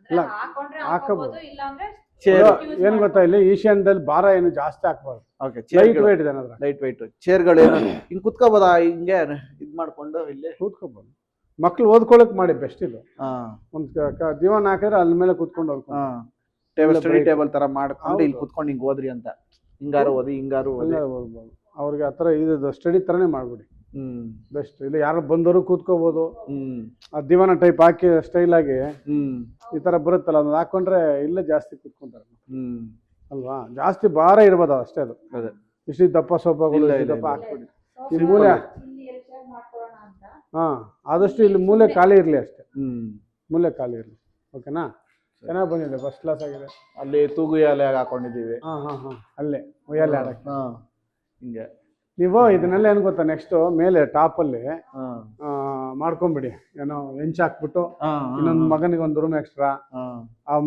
ಇಲ್ಲ, ಹಾಕೊಂಡ್ರೆ ಹಾಕಬಹುದು. ಹಾಕೋಬಹುದು, ಇಲ್ಲ ಅಂದ್ರೆ ಚೇರ್ ಏನ್ ಗೊತ್ತಾ, ಇಲ್ಲಿ ಈಶಾನ್ಯದಲ್ಲಿ ಭಾರ ಏನು ಜಾಸ್ತಿ ಹಾಕ್ಬಾರ್ದು, ಓಕೆ ಲೈಟ್ ವೇಟ್ ಇದೆ ಅದ್ರ, ಲೈಟ್ ವೈಟ್ ಚೇರ್ಗಳು ಏನು ಹಿಂಗ್ ಕುತ್ಕೋಬೋದಾ, ಹಿಂಗೆ ಇದ್ ಮಾಡ್ಕೊಂಡು ಇಲ್ಲಿ ಕೂತ್ಕೋಬಹುದು. ಮಕ್ಳು ಓದ್ಕೊಳಕ್ ಮಾಡಿ ಬೆಸ್ಟ್ ಇದು. ಹಾ ಒಂದ್ ದಿವಾನ್ ಹಾಕಿದ್ರೆ ಅದ್ರ ಮೇಲೆ ಕುತ್ಕೊಂಡು ಹಾ ಓದ್ಕೊಂಡು ಟೇಬಲ್ ಇಲ್ಲ ಸ್ಟಡಿ break. ಟೇಬಲ್ ತರ ಮಾಡ್ಕೊಂಡು ಹೌದು. ಇಲ್ಲಿ ಕುತ್ಕೊಂಡು ಹಿಂಗ್ ಓದ್ರಿ ಅಂತ, ಹಿಂಗಾರು ಓದಿ ಹಿಂಗಾರು ಓದಿ. ಅಲ್ಲೇ ಓದ್ಬೋದು. ಅವ್ರಿಗೆ ಆ ಥರ ಇದು ಸ್ಟಡಿ ಥರನೇ ಮಾಡ್ಬಿಡಿ, ಹ್ಮ್ ಬೆಸ್ಟ್. ಇಲ್ಲ ಯಾರು ಬಂದವರು ಕೂತ್ಕೋಬೋದು, ಹ್ಮ್ ಆ ದಿವಾನ ಟೈಪ್ ಹಾಕಿ ಸ್ಟೈಲ್ ಆಗಿ ಹ್ಮ್ ಈ ತರ ಬರುತ್ತಲ್ಲ, ಅದನ್ನ ಹಾಕೊಂಡ್ರೆ ಇಲ್ಲೇ ಜಾಸ್ತಿ ಕೂತ್ಕೊಂತಾರೆ ಹ್ಮ್ ಅಲ್ವಾ. ಜಾಸ್ತಿ ಭಾರ ಇರ್ಬೋದು ಅಷ್ಟೇ, ಅದು ಅದೇ ಇಷ್ಟು ದಪ್ಪ ಸೋಫಾಗಳು ಇಲ್ಲ, ಇಷ್ಟು ಇಲ್ಲ, ದಪ್ಪ ಇಲ್ಲ. ಹಾಕ್ಬಿಡಿ. ಸ್ವಲ್ಪ ಈ ಮೂಲೆ ಇಲ್ಲಿ ಎಲ್ಚಾರ್ ಮಾಡ್ಕೊಳ್ಳೋಣ ಅಂತ. ಹಾ, ಆದಷ್ಟು ಇಲ್ಲಿ ಮೂಲೆ ಖಾಲಿ ಇರಲಿ ಅಷ್ಟೇ, ಹ್ಮ್ ಮೂಲೆ ಖಾಲಿ ಇರಲಿ. ಓಕೆನಾ, ಚೆನ್ನಾಗಿ ಬಂದಿದೆ, ಫಸ್ಟ್ ಕ್ಲಾಸ್ ಆಗಿದೆ. ಅಲ್ಲಿ ತೂಗು ಎಲೆ ಹಾಕೊಂಡಿದೀವಿ. ಹಾ ಹಾ ಹಾ, ಅಲ್ಲೇ ಉಯ್ಯಾಲೆ ಆಡಕ್ಕೆ. ಹಾ ಹಿಂಗೆ ನೀವು ಇದನ್ನೆಲ್ಲ ಏನು ಗೊತ್ತಾ, ನೆಕ್ಸ್ಟ್ ಮೇಲೆ ಟಾಪಲ್ಲಿ ಹಾ ಮಾಡ್ಕೊಂಬಿಡಿ, ಏನೋ ಹೆಂಚ್ ಹಾಕ್ಬಿಟ್ಟು ಹಾ ಇನ್ನೊಂದು ಮಗನಿಗೆ ಒಂದು ರೂಮ್ ಎಕ್ಸ್ಟ್ರಾ, ಹಾ ಆ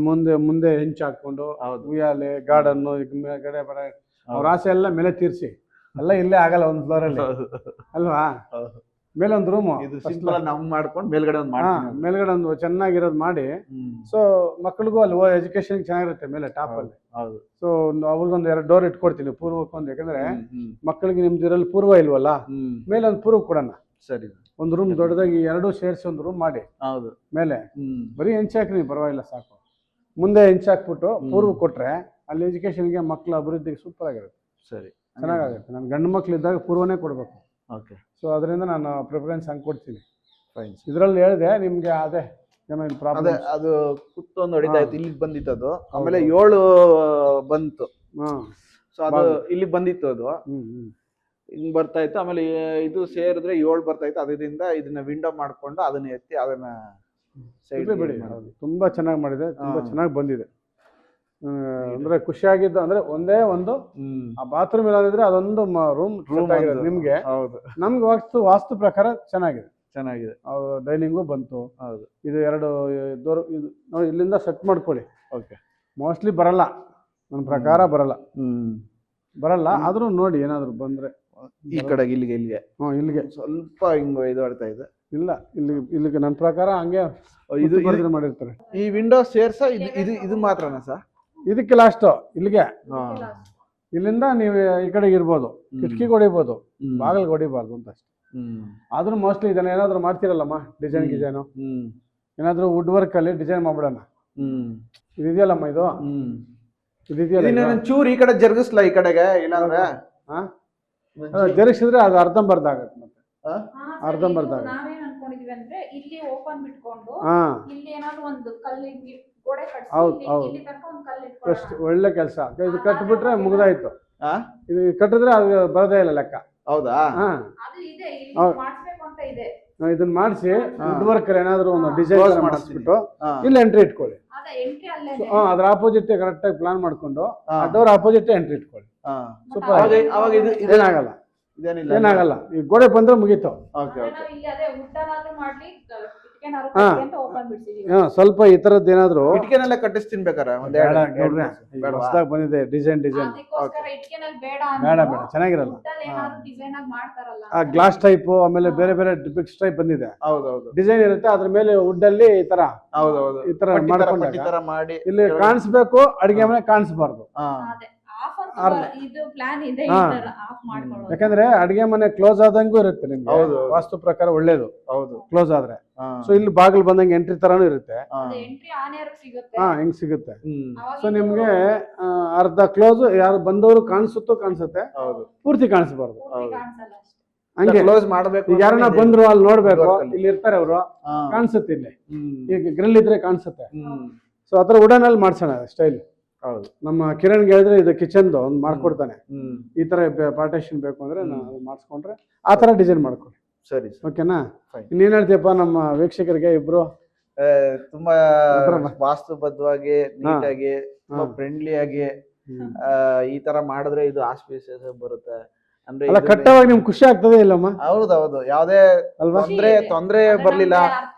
ಮುಂದೆ ಹೆಂಚ್ ಹಾಕೊಂಡು ಹೌದು. ಉಯ್ಯಾಲೆ ಗಾರ್ಡನ್ನು ಗಡೆ ಬರ ಅವ್ರ ಆಸೆ ಎಲ್ಲ ಮೇಲೆ ತೀರ್ಸಿ, ಎಲ್ಲ ಇಲ್ಲೇ ಆಗಲ್ಲ ಒಂದು ಫ್ಲೋರ್ ಅಲ್ಲಿ ಅಲ್ವಾ. ಹೌದು. ಮೇಲೆ ಒಂದು ರೂಮು, ಇದು ಸಿಂಪಲ್ ಆಗಿ ನಾವು ಮಾಡ್ಕೊಂಡು ಮೇಲ್ಗಡೆ ಒಂದು ಮಾಡ್ತೀವಿ. ಮೇಲ್ಗಡೆ ಒಂದು ಚೆನ್ನಾಗಿರೋದು ಮಾಡಿ, ಹ್ಮ್ ಸೊ ಮಕ್ಳಿಗೂ ಅಲ್ಲಿ ಎಜುಕೇಶನ್ ಚೆನ್ನಾಗಿರುತ್ತೆ ಮೇಲೆ ಟಾಪ್ ಅಲ್ಲಿ. ಹೌದು. ಸೊ ಅವ್ರಿಗೊಂದು 2 ಡೋರ್ ಇಟ್ಕೊಡ್ತೀನಿ ಪೂರ್ವಕ್ಕೊಂದು, ಯಾಕಂದ್ರೆ ಹ್ಮ್ ಮಕ್ಕಳಿಗೆ ನಿಮ್ದು ಇರಲ್ಲಿ ಪೂರ್ವ ಇಲ್ವಲ್ಲ, ಹ್ಮ್ ಮೇಲೆ ಒಂದು ಪೂರ್ವ ಕೊಡೋಣ. ಸರಿ ಒಂದು ರೂಮ್ ದೊಡ್ಡದಾಗಿ 2 ಸೇರಿಸಿ ಒಂದು ರೂಮ್ ಮಾಡಿ ಹೌದು. ಮೇಲೆ. ಹ್ಮ್ ಬರೀ ಹೆಂಚ್ ಹಾಕ್ರಿ, ಪರವಾಗಿಲ್ಲ, ಸಾಕು. ಮುಂದೆ ಹೆಂಚ್ ಹಾಕ್ಬಿಟ್ಟು ಪೂರ್ವ ಕೊಟ್ರೆ ಅಲ್ಲಿ ಎಜುಕೇಶನ್ಗೆ ಮಕ್ಕಳ ಅಭಿವೃದ್ಧಿಗೆ ಸೂಪರ್ ಆಗಿರುತ್ತೆ, ಸರಿ ಚೆನ್ನಾಗಾಗುತ್ತೆ. ನಾನು ಗಂಡು ಮಕ್ಳು ಇದ್ದಾಗ ಪೂರ್ವನೇ ಕೊಡಬೇಕು. ಓಕೆ ಸೊ ಅದರಿಂದ ನಾನು ಪ್ರಿಫರೆನ್ಸ್ ಹಂಗೆ ಕೊಡ್ತೀನಿ. ಫೈನ್. ಇದರಲ್ಲಿ ಹೇಳಿದೆ ನಿಮಗೆ, ಅದೇ ಏನೋ ಇಲ್ಲಿ ಅದೇ ಪ್ರಾಬ್ಲಮ್. ಅದು ಕುತ್ತೊಂದು ಹೊಡಿತಾ ಇತ್ತು, ಇಲ್ಲಿಗೆ ಬಂದಿತ್ತು ಅದು. ಆಮೇಲೆ ಹೌದು. 7 ಬಂತು, ಹಾಂ, ಸೊ ಅದು ಇಲ್ಲಿಗೆ ಬಂದಿತ್ತು, ಅದು ಹ್ಞೂ ಹಿಂಗ್ ಬರ್ತಾ ಇತ್ತು. ಆಮೇಲೆ ಇದು ಸೇರಿದ್ರೆ 7 ಬರ್ತಾ ಇತ್ತು. ಅದರಿಂದ ಇದನ್ನ ವಿಂಡೋ ಮಾಡ್ಕೊಂಡು ಅದನ್ನ ಎತ್ತಿ ಅದನ್ನ ಸೈಡ್ ಬಿಡಿ. ಹೌದು, ತುಂಬ ಚೆನ್ನಾಗಿ ಮಾಡಿದೆ, ತುಂಬ ಚೆನ್ನಾಗಿ ಬಂದಿದೆ. ಅಂದ್ರೆ ಖುಷಿಯಾಗಿದ್ದು ಅಂದ್ರೆ ಒಂದೇ ಒಂದು, ಆ ಬಾತ್ರೂಮ್ ಇರೋದಿದ್ರೆ ಅದೊಂದು ರೂಮ್ ಆಗಿರೋದು ನಿಮ್ಗೆ. ಹೌದು, ನಮ್ಗೆ ವಾಸ್ತು ಪ್ರಕಾರ ಚೆನ್ನಾಗಿದೆ, ಚೆನ್ನಾಗಿದೆ. ಡೈನಿಂಗು ಬಂತು. ಹೌದು, ಇದು 2 ಡೋರ್ ನೋಡಿ, ಇಲ್ಲಿಂದ ಸೆಟ್ ಮಾಡ್ಕೊಳ್ಳಿ. ಓಕೆ. ಮೋಸ್ಟ್ಲಿ ಬರಲ್ಲ, ನನ್ನ ಪ್ರಕಾರ ಬರಲ್ಲ, ಬರಲ್ಲ. ಆದ್ರೂ ನೋಡಿ ಏನಾದ್ರು ಬಂದ್ರೆ ಈ ಕಡೆಗೆ ಇಲ್ಲಿಗೆ ಇಲ್ಲಿಗೆ ಸ್ವಲ್ಪ ಹಿಂಗ್ ಇದು ಆಡ್ತಾ ಇದೆ. ಇಲ್ಲ, ಇಲ್ಲಿಗೆ ನನ್ನ ಪ್ರಕಾರ ಹಂಗೆ ಇದು ಮಾಡಿರ್ತಾರೆ. ಈ ವಿಂಡೋ ಸೇರ್ಸ ಇದು ಮಾತ್ರನಾ ಸರ್? ಇದಕ್ಕೆ ಲಾಸ್ಟ್ ಇಲ್ಲಿಗೆ, ಇಲ್ಲಿಂದ ನೀವು ಈ ಕಡೆಗೆ ಇರ್ಬೋದು, ಕಿಟಕಿಗೆ ಹೊಡಿಬೋದು, ಬಾಗಿಲ್ಗೆ ಹೊಡಿಬಾರ್ದು ಅಂತ ಅಷ್ಟೇ. ಆದ್ರೂ ಮೋಸ್ಟ್ಲಿ ಇದನ್ನ ಏನಾದ್ರು ಮಾಡ್ತಿರಲ್ಲಮ್ಮ, ಡಿಸೈನು ಏನಾದ್ರು ವುಡ್ ವರ್ಕ್ ಅಲ್ಲಿ ಡಿಸೈನ್ ಮಾಡ್ಬಿಡೋಣ. ಇದೆಯಲ್ಲಮ್ಮ, ಇದೆಯಲ್ಲ, ಚೂರು ಈ ಕಡೆ ಜರುಗಿಸ್ಲಾ ಈ ಕಡೆಗೆ, ಇಲ್ಲಾಂದ್ರೆ ಜರುಗಿಸಿದ್ರೆ ಅದು ಅರ್ಧಂಬರ್ಧ ಆಗತ್ತೆ. ಮತ್ತೆ ಅರ್ಧಂಬರ್ಧ ನಾವೇನ್ ಅನ್ಕೊಂಡಿದೀವಿ ಅಂದ್ರೆ ಇಲ್ಲಿ ಓಪನ್ ಬಿಟ್ಕೊಂಡು ಹಾ, ಇಲ್ಲಿ ಏನಾದ್ರು ಒಂದು ಕಲ್ಲು ಗೋಡೆ ಕಟ್ಸಿ ಹೌದು, ಹೌದು. ಇಲ್ಲಿ ತನಕ ಒಂದು ಕಲ್ಲು ಫಸ್ಟ್ ಇಟ್ಕೊಳ್ಳೋಣ. ಒಳ್ಳೆ ಕೆಲಸ. ಇದು ಕಟ್ಬಿಟ್ರೆ ಮುಗ್ದಾಯ್ತು. ಇದು ಕಟ್ಟಿದ್ರೆ ಅದು ಬರೋದೇ ಇಲ್ಲ ಲೆಕ್ಕ. ಹೌದಾ? ಹಾ, ಅದು ಇದೆ, ಇಲ್ಲಿ ಹೌದು. ಮಾಡಿಸ್ಬೇಕು ಅಂತ ಇದೆ. ಇದನ್ನ ಮಾಡಿಸಿ ವುಡ್ ವರ್ಕ್ ಏನಾದ್ರು ಒಂದು ಡಿಸೈನ್ ಮಾಡಿಸ್ಬಿಟ್ಟು ಹಾ. ಇಲ್ಲಿ ಎಂಟ್ರಿ ಇಟ್ಕೊಳ್ಳಿ. ಅದೇ ಎಂಟ್ರಿ ಅಲ್ಲೇ ಅದ್ರ ಆಪೋಸಿಟ್ ಕರೆಕ್ಟ್ ಆಗಿ ಪ್ಲಾನ್ ಮಾಡ್ಕೊಂಡು ಡೋರ್ ಆಪೋಸಿಟ್ ಎಂಟ್ರಿ ಇಟ್ಕೊಳ್ಳಿ. ಸೂಪರ್. ಅವಾಗ ಏನಾಗಲ್ಲ, ಏನಾಗಲ್ಲ. ಈ ಗೋಡೆ ಬಂದ್ರೆ ಮುಗೀತು. ಇಲ್ಲಿ ಅದೇ ಊಟನಾದ್ರೂ ಮಾಡ್ಲಿ, ಇಟ್ಕೆನಾದ್ರೂ ಕಟ್ಟಿ ಅಂತ ಓಪನ್ ಬಿಡ್ಸಿದೀವಿ. ಸ್ವಲ್ಪ ಈ ತರದ್ದು ಏನಾದ್ರು ಇಟ್ಕೆನೆಲ್ಲ ಕಟ್ಟಿಸ್ತೀನಿ ಬೇಕಾರೆ. ಹೊಸದಾಗಿ ಬಂದಿದೆ ಡಿಸೈನ್. ಅದಕ್ಕೋಸ್ಕರ ಇಟ್ಕೆನಲ್ಲಿ ಬೇಡ ಬೇಡ, ಚೆನ್ನಾಗಿರಲ್ಲ. ಊಟದಲ್ಲಿ ಏನಾದ್ರು ಡಿಸೈನ್ ಆಗಿ ಮಾಡ್ತಾರಲ್ಲ, ಆ ಗ್ಲಾಸ್ ಟೈಪ್, ಆಮೇಲೆ ಬೇರೆ ಬೇರೆ ಬಿಕ್ಸ್ ಟೈಪ್ ಬಂದಿದೆ. ಹೌದೌದು, ಡಿಸೈನ್ ಇರುತ್ತೆ, ಅದ್ರ ಮೇಲೆ ವುಡ್ ಅಲ್ಲಿ ಈ ತರ ಹೌದೌದು, ಈ ತರ ಮಾಡ್ಕೊಂಡಾಗ ಮಾಡಿ ಇಲ್ಲಿ ಕಾಣಿಸ್ಬೇಕು, ಅಡಿಗೆ ಮನೆ ಕಾಣಿಸ್ಬಾರ್ದು. ಅದೇ ಆಫ್ ಅಂತ ಇದು ಪ್ಲಾನ್ ಇದೆ, ಈ ತರ ಆಫ್ ಮಾಡ್ಕೊಳ್ಳೋದು. ಯಾಕಂದ್ರೆ ಅಡಿಗೆ ಮನೆ ಕ್ಲೋಸ್ ಆದಂಗೂ ಇರುತ್ತೆ ನಿಮ್ಗೆ. ವಾಸ್ತು ಪ್ರಕಾರ ಒಳ್ಳೇದು, ಹೌದು, ಕ್ಲೋಸ್ ಆದ್ರೆ. ಸೊ ಇಲ್ಲಿ ಬಾಗಿಲು ಬಂದಂಗೆ ಎಂಟ್ರಿ ತರಾನು ಇರುತ್ತೆ. ಎಂಟ್ರಿ ಆನೇರ್ ಸಿಗುತ್ತೆ. ಹಿಂಗ್ ಸಿಗುತ್ತೆ. ಅವಾಗ ಸೊ ನಿಮ್ಗೆ ಅರ್ಧ ಕ್ಲೋಸ್, ಯಾರು ಬಂದವರು ಕಾಣಿಸುತ್ತೆ, ಪೂರ್ತಿ ಕಾಣಿಸ್ಬಾರ್ದು. ಪೂರ್ತಿ ಕಾಣಿಸಲ್ಲ ಅಷ್ಟೇ. ಹಂಗೆ ಕ್ಲೋಸ್ ಮಾಡ್ಬೇಕು. ಈಗ ಯಾರನ್ನ ಬಂದ್ರು ಅಲ್ಲಿ ನೋಡ್ಬೇಕು, ಇಲ್ಲಿ ಇರ್ತಾರೆ ಅವರು, ಕಾಣಿಸುತ್ತೆ. ಇಲ್ಲಿ ಈಗ ಗ್ರಿಲ್ ಇದ್ರೆ ಕಾಣಿಸುತ್ತೆ. ಸೊ ಆತರ ವುಡನ್ ಅಲ್ಲಿ ಮಾಡ್ಸೋಣ ಸ್ಟೈಲ್. ಹೌದು, ನಮ್ಮ ಕಿರಣ್ಗೆ ಹೇಳಿದ್ರೆ ಇದು ಕಿಚನ್ದು ಒಂದು ಮಾಡ್ಕೊಡ್ತಾನೆ. ಈ ತರ ಪಾರ್ಟೇಷನ್ ಬೇಕು ಅಂದ್ರೆ ನಾವು ಮಾಡಿಸ್ಕೊಂಡ್ರೆ ಆ ತರ ಡಿಸೈನ್ ಮಾಡ್ಕೊಳ್ಳಿ. ಸರಿ, ಓಕೆನಾ? ಇನ್ನೇನ್ ಹೇಳ್ತೀಯಪ್ಪ ನಮ್ಮ ವೀಕ್ಷಕರಿಗೆ? ಇಬ್ರು ತುಂಬಾ ವಾಸ್ತುಬದ್ಧವಾಗಿ, ನೀಟಾಗಿ, ತುಂಬಾ ಫ್ರೆಂಡ್ಲಿ ಆಗಿ ಈ ತರ ಮಾಡಿದ್ರೆ ಇದು ಆಸ್ಪಿಸಿಯಸ್ ಬರುತ್ತೆ. ಅಂದ್ರೆ ಅಲ್ಲ, ಕಟ್ಟವಾಗಿ ನಿಮ್ಗೆ ಖುಷಿ ಆಗ್ತದೆ ಇಲ್ಲಮ್ಮ? ಹೌದೌದು, ಯಾವ್ದೇ ಅಲ್ವಾ? ತೊಂದ್ರೆ ಬರ್ಲಿಲ್ಲ.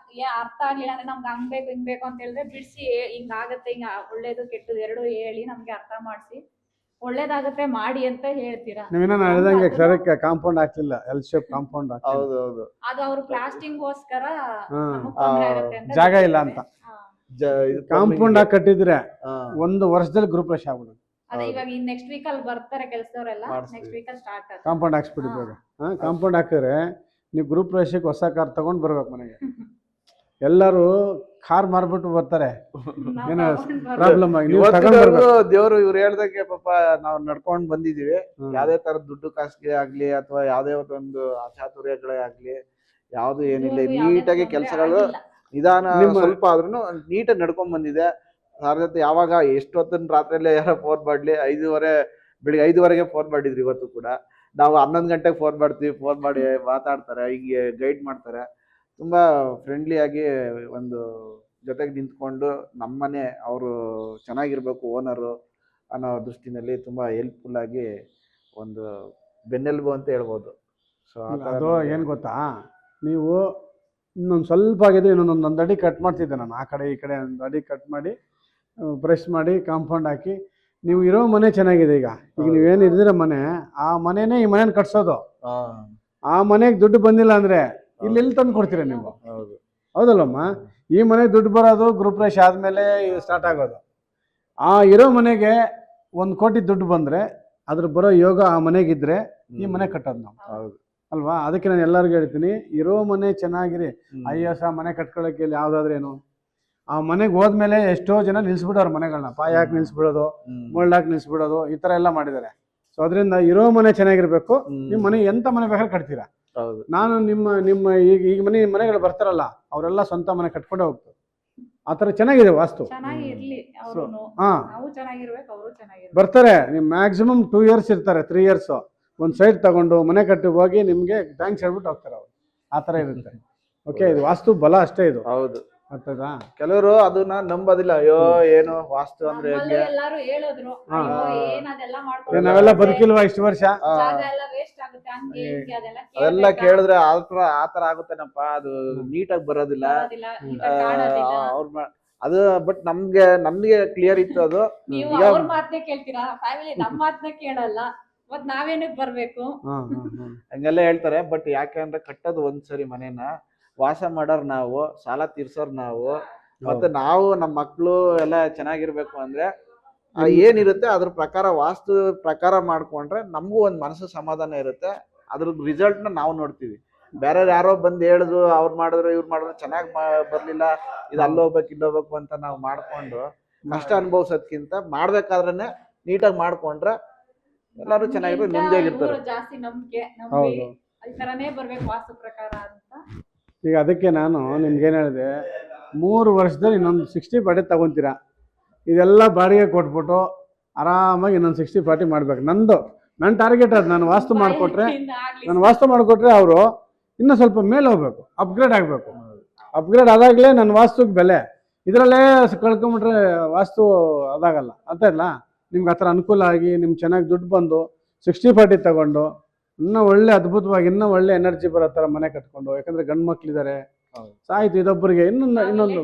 ಅರ್ಥ ಆಗ್ಲಿಲ್ಲ ಅಂದ್ರೆ ನಮ್ಗೆ ಹಂಗ್ ಬೇಕು ಹಿಂಗ್ ಬೇಕು ಅಂತ ಹೇಳಿದ್ರೆ ಬಿಡಿಸಿ, ಹಿಂಗ್ ಆಗತ್ತೆ, ಹಿಂಗ ಒಳ್ಳೇದು ಕೆಟ್ಟದ್ದು ಎರಡು ಹೇಳಿ ನಮ್ಗೆ ಅರ್ಥ ಮಾಡಿಸಿ ಒಳ್ಳೇದಾಗುತ್ತೆ ಮಾಡಿ ಅಂತ ಹೇಳ್ತೀರಾ. ನೀವೇನೋ ಹೇಳ್ದಂಗೆ ಸರಕ್ಕೆ ಕಾಂಪೌಂಡ್ ಹಾಕ್ಲಿಲ್ಲ, ಎಲ್ ಶೇಪ್ ಕಾಂಪೌಂಡ್ ಹೌದು ಹೌದು. ಅದು ಅವ್ರು ಪ್ಲಾಸ್ಟಿಂಗ್ ಗೋಸ್ಕರ ಜಾಗ ಇಲ್ಲ ಅಂತ ಕಾಂಪೌಂಡ್ ಹಾಕಿ ಕಟ್ಟಿದ್ರೆ 1 ವರ್ಷದಲ್ಲಿ ಗ್ರೂಪ್ ರಶ್ ಆಗ್ಬಿಡುದು. ಅದೇ ಇವಾಗ ನೆಕ್ಸ್ಟ್ ವೀಕ್ ಅಲ್ಲಿ ಬರ್ತಾರೆ ಕೆಲಸದವರೆಲ್ಲ, ನೆಕ್ಸ್ಟ್ ವೀಕ್ ಅಲ್ಲಿ ಸ್ಟಾರ್ಟ್ ಆಗುತ್ತೆ. ಕಾಂಪೌಂಡ್ ಹಾಕ್ಸ್ಬಿಡಿ ಇವಾಗ. ಕಾಂಪೌಂಡ್ ಹಾಕಿದ್ರೆ ನೀವು ಗ್ರೂಪ್ ರಶಕ್ಕೆ ಹೊಸ ಕಾರ್ ತಗೊಂಡ್ ಬರ್ಬೇಕು ಮನೆಗೆ. ಎಲ್ಲರೂ ಕಾರ್ ಮಾರ್ಬಿಟ್ಟು ಬರ್ತಾರೆ, ಏನೋ ಪ್ರಾಬ್ಲಮ್ ಆಗಿ ನೀವು ತಗೊಂಡ್ ಬರ್ಬೇಕು. ದೇವ್ರು ಇವ್ರು ಹೇಳ್ದಂಗೆ ಪಾಪ ನಾವು ನಡ್ಕೊಂಡ್ ಬಂದಿದೀವಿ. ಯಾವ್ದೇ ತರ ದುಡ್ಡು ಕಾಸಿಗೆ ಆಗ್ಲಿ ಅಥವಾ ಯಾವ್ದೇ ಒಂದು ಅಚಾತುರ್ಯಗಳೇ ಆಗ್ಲಿ ಯಾವ್ದು ಏನಿಲ್ಲ, ನೀಟಾಗಿ ಕೆಲಸಗಳು ನಿಧಾನ ಸ್ವಲ್ಪ ಆದ್ರೂ ನೀಟಾಗಿ ನಡ್ಕೊಂಡ್ ಬಂದಿದೆ. ಸಾರ್ ಜೊತೆ ಯಾವಾಗ ಎಷ್ಟೊತ್ತಿನ ರಾತ್ರಿಯಲ್ಲೇ ಯಾರೋ ಫೋನ್ ಮಾಡ್ಲಿ, 5:30 ಬೆಳಿಗ್ಗೆ 5:30ಗೆ ಫೋನ್ ಮಾಡಿದ್ರಿ. ಇವತ್ತು ಕೂಡ ನಾವು 11 ಗಂಟೆಗೆ ಫೋನ್ ಮಾಡ್ತೀವಿ, ಫೋನ್ ಮಾಡಿ ಮಾತಾಡ್ತಾರೆ, ಹಿಂಗೆ ಗೈಡ್ ಮಾಡ್ತಾರೆ. ತುಂಬಾ ಫ್ರೆಂಡ್ಲಿ ಆಗಿ ಒಂದು ಜೊತೆಗೆ ನಿಂತ್ಕೊಂಡು ನಮ್ಮನೆ ಅವರು ಚೆನ್ನಾಗಿರ್ಬೇಕು ಓನರು ಅನ್ನೋ ದೃಷ್ಟಿನಲ್ಲಿ ತುಂಬಾ ಹೆಲ್ಪ್ಫುಲ್ ಆಗಿ ಒಂದು ಬೆನ್ನೆಲುಬು ಅಂತ ಹೇಳ್ಬೋದು. ಸೊ ಅದು ಏನು ಗೊತ್ತಾ, ನೀವು ಇನ್ನೊಂದು ಸ್ವಲ್ಪ ಆಗಿದ್ರೆ ಇನ್ನೊಂದು ಅಡಿ ಕಟ್ ಮಾಡ್ತಿದ್ದೆ ನಾನು. ಆ ಕಡೆ ಈ ಕಡೆ ಒಂದು ಅಡಿ ಕಟ್ ಮಾಡಿ ಬ್ರಷ್ ಮಾಡಿ ಕಾಂಪೌಂಡ್ ಹಾಕಿ, ನೀವು ಇರೋ ಮನೆ ಚೆನ್ನಾಗಿದೆ. ಈಗ ನೀವೇನು ಇರ್ದಿರ ಮನೆ, ಆ ಮನೆನೇ ಈ ಮನೇನ ಕಟ್ಸೋದು. ಆ ಮನೆಗೆ ದುಡ್ಡು ಬಂದಿಲ್ಲ ಅಂದ್ರೆ ಇಲ್ಲಿ ಎಲ್ಲಿ ತಂದು ಕೊಡ್ತೀರಾ ನೀವು? ಹೌದಲ್ಲಮ್ಮ? ಈ ಮನೆಗೆ ದುಡ್ಡು ಬರೋದು ಗ್ರೂಪ್ ರಶ್ ಆದ್ಮೇಲೆ ಸ್ಟಾರ್ಟ್ ಆಗೋದು. ಆ ಇರೋ ಮನೆಗೆ 1 ಕೋಟಿ ದುಡ್ಡು ಬಂದ್ರೆ ಅದ್ರ ಬರೋ ಯೋಗ ಆ ಮನೆಗಿದ್ರೆ ಈ ಮನೆ ಕಟ್ಟೋದು ನಾವು. ಹೌದು ಅಲ್ವಾ? ಅದಕ್ಕೆ ನಾನು ಎಲ್ಲರಿಗೂ ಹೇಳ್ತೀನಿ, ಇರೋ ಮನೆ ಚೆನ್ನಾಗಿರಿ. IS ಮನೆ ಕಟ್ಕೊಳ್ಳೋಕೆ ಇಲ್ಲಿ ಯಾವ್ದಾದ್ರೇನು, ಆ ಮನೆಗೆ ಹೋದ್ಮೇಲೆ ಎಷ್ಟೋ ಜನ ನಿಲ್ಸ್ಬಿಡೋರು ಮನೆಗಳನ್ನ, ಪಾಯ ಹಾಕಿ ನಿಲ್ಸ್ಬಿಡೋದು, ಮುಳ್ಳಾಕಿ ನಿಲ್ಸ್ಬಿಡೋದು, ಈ ತರ ಎಲ್ಲ ಮಾಡಿದ್ದಾರೆ. ಸೊ ಅದರಿಂದ ಇರೋ ಮನೆ ಚೆನ್ನಾಗಿರ್ಬೇಕು. ನಿಮ್ಮ ಮನೆ ಎಂತ ಮನೆ ಬೇಕಾದ್ರೆ ಕಟ್ತೀರಾ. ನಾನು ನಿಮ್ಮ ಈಗ ಮನೆಗಳು ಬರ್ತಾರಲ್ಲ, ಅವರೆಲ್ಲ ಸ್ವಂತ ಮನೆ ಕಟ್ಕೊಂಡೇ ಹೋಗ್ತಾರೆ. ಆ ತರ ಚೆನ್ನಾಗಿದೆ ವಾಸ್ತು. ಬರ್ತಾರೆ, ನಿಮ್ ಮ್ಯಾಕ್ಸಿಮಮ್ 2 years ಇರ್ತಾರೆ, 3 years. ಒಂದು ಸೈಡ್ ತಗೊಂಡು ಮನೆ ಕಟ್ಟಿ ಹೋಗಿ ನಿಮ್ಗೆ ಥ್ಯಾಂಕ್ಸ್ ಹೇಳ್ಬಿಟ್ಟು ಹೋಗ್ತಾರೆ ಅವ್ರು. ಆ ತರ ಇರುತ್ತೆ. ಓಕೆ, ಇದು ವಾಸ್ತು ಬಲ ಅಷ್ಟೇ ಇದು. ಹೌದು, ಅರ್ಥದಾ? ಕೆಲವರು ಅದನ್ನ ನಂಬೋದಿಲ್ಲ. ಅಯ್ಯೋ ಏನು ವಾಸ್ತು ಅಂದ್ರೆ ಹೆಂಗೆ, ಎಲ್ಲರೂ ಹೇಳಿದ್ರು ನಾವೆಲ್ಲ ಬದುಕಿಲ್ವಾ ಇಷ್ಟು ವರ್ಷ, ಅದೆಲ್ಲ ಕೇಳಿದ್ರೆ ಆತರ ಆಗುತ್ತೇನಪ್ಪ, ಅದು ನೀಟಾಗಿ ಬರೋದಿಲ್ಲ ಅವ್ರ ಅದು. ಬಟ್ ನಮ್ಗೆ ಕ್ಲಿಯರ್ ಇತ್ತು ಅದು. ಅವ್ರ ಮಾತನ್ನೇ ಕೇಳ್ತೀರಾ, ಫ್ಯಾಮಿಲಿ ನಮ್ಮ ಮಾತನ್ನ ಕೇಳಲ್ಲ, ಮತ್ ನಾವೇನಕ್ ಬರ್ಬೇಕು ಹಂಗೆಲ್ಲ ಹೇಳ್ತಾರೆ. ಬಟ್ ಯಾಕೆ ಅಂದ್ರೆ ಕಟ್ಟೋದು ಒಂದ್ಸರಿ ಮನೇನ, ವಾಸ ಮಾಡೋರ್ ನಾವು, ಸಾಲ ತೀರ್ಸೋರ್ ನಾವು, ಮತ್ತೆ ನಾವು ನಮ್ಮ ಮಕ್ಳು ಎಲ್ಲ ಚೆನ್ನಾಗಿರ್ಬೇಕು ಅಂದ್ರೆ ಏನಿರುತ್ತೆ ಅದ್ರ ಪ್ರಕಾರ ವಾಸ್ತು ಪ್ರಕಾರ ಮಾಡ್ಕೊಂಡ್ರೆ ನಮಗೂ ಒಂದ್ ಮನಸ್ಸು ಸಮಾಧಾನ ಇರುತ್ತೆ. ಅದ್ರ ರಿಸಲ್ಟ್ ನ ನಾವು ನೋಡ್ತೀವಿ. ಬೇರೆ ಯಾರೋ ಬಂದ್ ಹೇಳಿದ್ರು, ಅವ್ರು ಮಾಡಿದ್ರು ಇವ್ರು ಮಾಡಿದ್ರು ಚೆನ್ನಾಗ್ ಬರ್ಲಿಲ್ಲ, ಇದು ಅಲ್ಲೋಗ್ಬೇಕು ಇಲ್ಲೋಗ್ಬೇಕು ಅಂತ ನಾವು ಮಾಡ್ಕೊಂಡು ಕಷ್ಟ ಅನುಭವಿಸೋದ್ಕಿಂತ ಮಾಡ್ಬೇಕಾದ್ರೇನೆ ನೀಟಾಗಿ ಮಾಡ್ಕೊಂಡ್ರೆ ಎಲ್ಲಾರು ಚೆನ್ನಾಗಿರೋ ನೆಮ್ಮದಿಯಾಗಿರ್ತಾರೆ. ಜಾಸ್ತಿ ನಂಬಿಕೆ ಈ ತರನೇ ಬರ್ಬೇಕು ವಾಸ್ತು ಪ್ರಕಾರ ಅಂತ. ಈಗ ಅದಕ್ಕೆ ನಾನು ನಿಮ್ಗೇನು ಹೇಳಿದೆ, 3 ವರ್ಷದಲ್ಲಿ ಇನ್ನೊಂದು 60-40 ತಗೊಂತೀರಾ. ಇದೆಲ್ಲ ಬಾಡಿಗೆ ಕೊಟ್ಬಿಟ್ಟು ಆರಾಮಾಗಿ ಇನ್ನೊಂದು 60-40 ಮಾಡ್ಬೇಕು. ನನ್ನ ಟಾರ್ಗೆಟ್ ಅದು. ನಾನು ವಾಸ್ತು ಮಾಡಿಕೊಟ್ರೆ ಅವರು ಇನ್ನೂ ಸ್ವಲ್ಪ ಮೇಲೆ ಹೋಗ್ಬೇಕು, ಅಪ್ಗ್ರೇಡ್ ಆಗಬೇಕು. ಅಪ್ಗ್ರೇಡ್ ಆದಾಗಲೇ ನನ್ನ ವಾಸ್ತುಗೆ ಬೆಲೆ. ಇದರಲ್ಲೇ ಕಳ್ಕೊಂಬಿಟ್ರೆ ವಾಸ್ತು ಅದಾಗಲ್ಲ. ಅರ್ಥ ಇಲ್ಲ ನಿಮ್ಗೆ ಆ ಥರ ಅನುಕೂಲ ಆಗಿ ನಿಮ್ಗೆ ಚೆನ್ನಾಗಿ ದುಡ್ಡು ಬಂದು 60-40 ತಗೊಂಡು ಇನ್ನೂ ಒಳ್ಳೆ ಅದ್ಭುತವಾಗಿ ಇನ್ನೂ ಒಳ್ಳೆ ಎನರ್ಜಿ ಬರೋ ಥರ ಮನೆ ಕಟ್ಕೊಂಡು, ಯಾಕಂದ್ರೆ ಗಂಡು ಮಕ್ಳಿದ್ದಾರೆ, ಸಾಯ್ತು ಇದೊಬ್ಬರಿಗೆ ಇನ್ನೊಂದು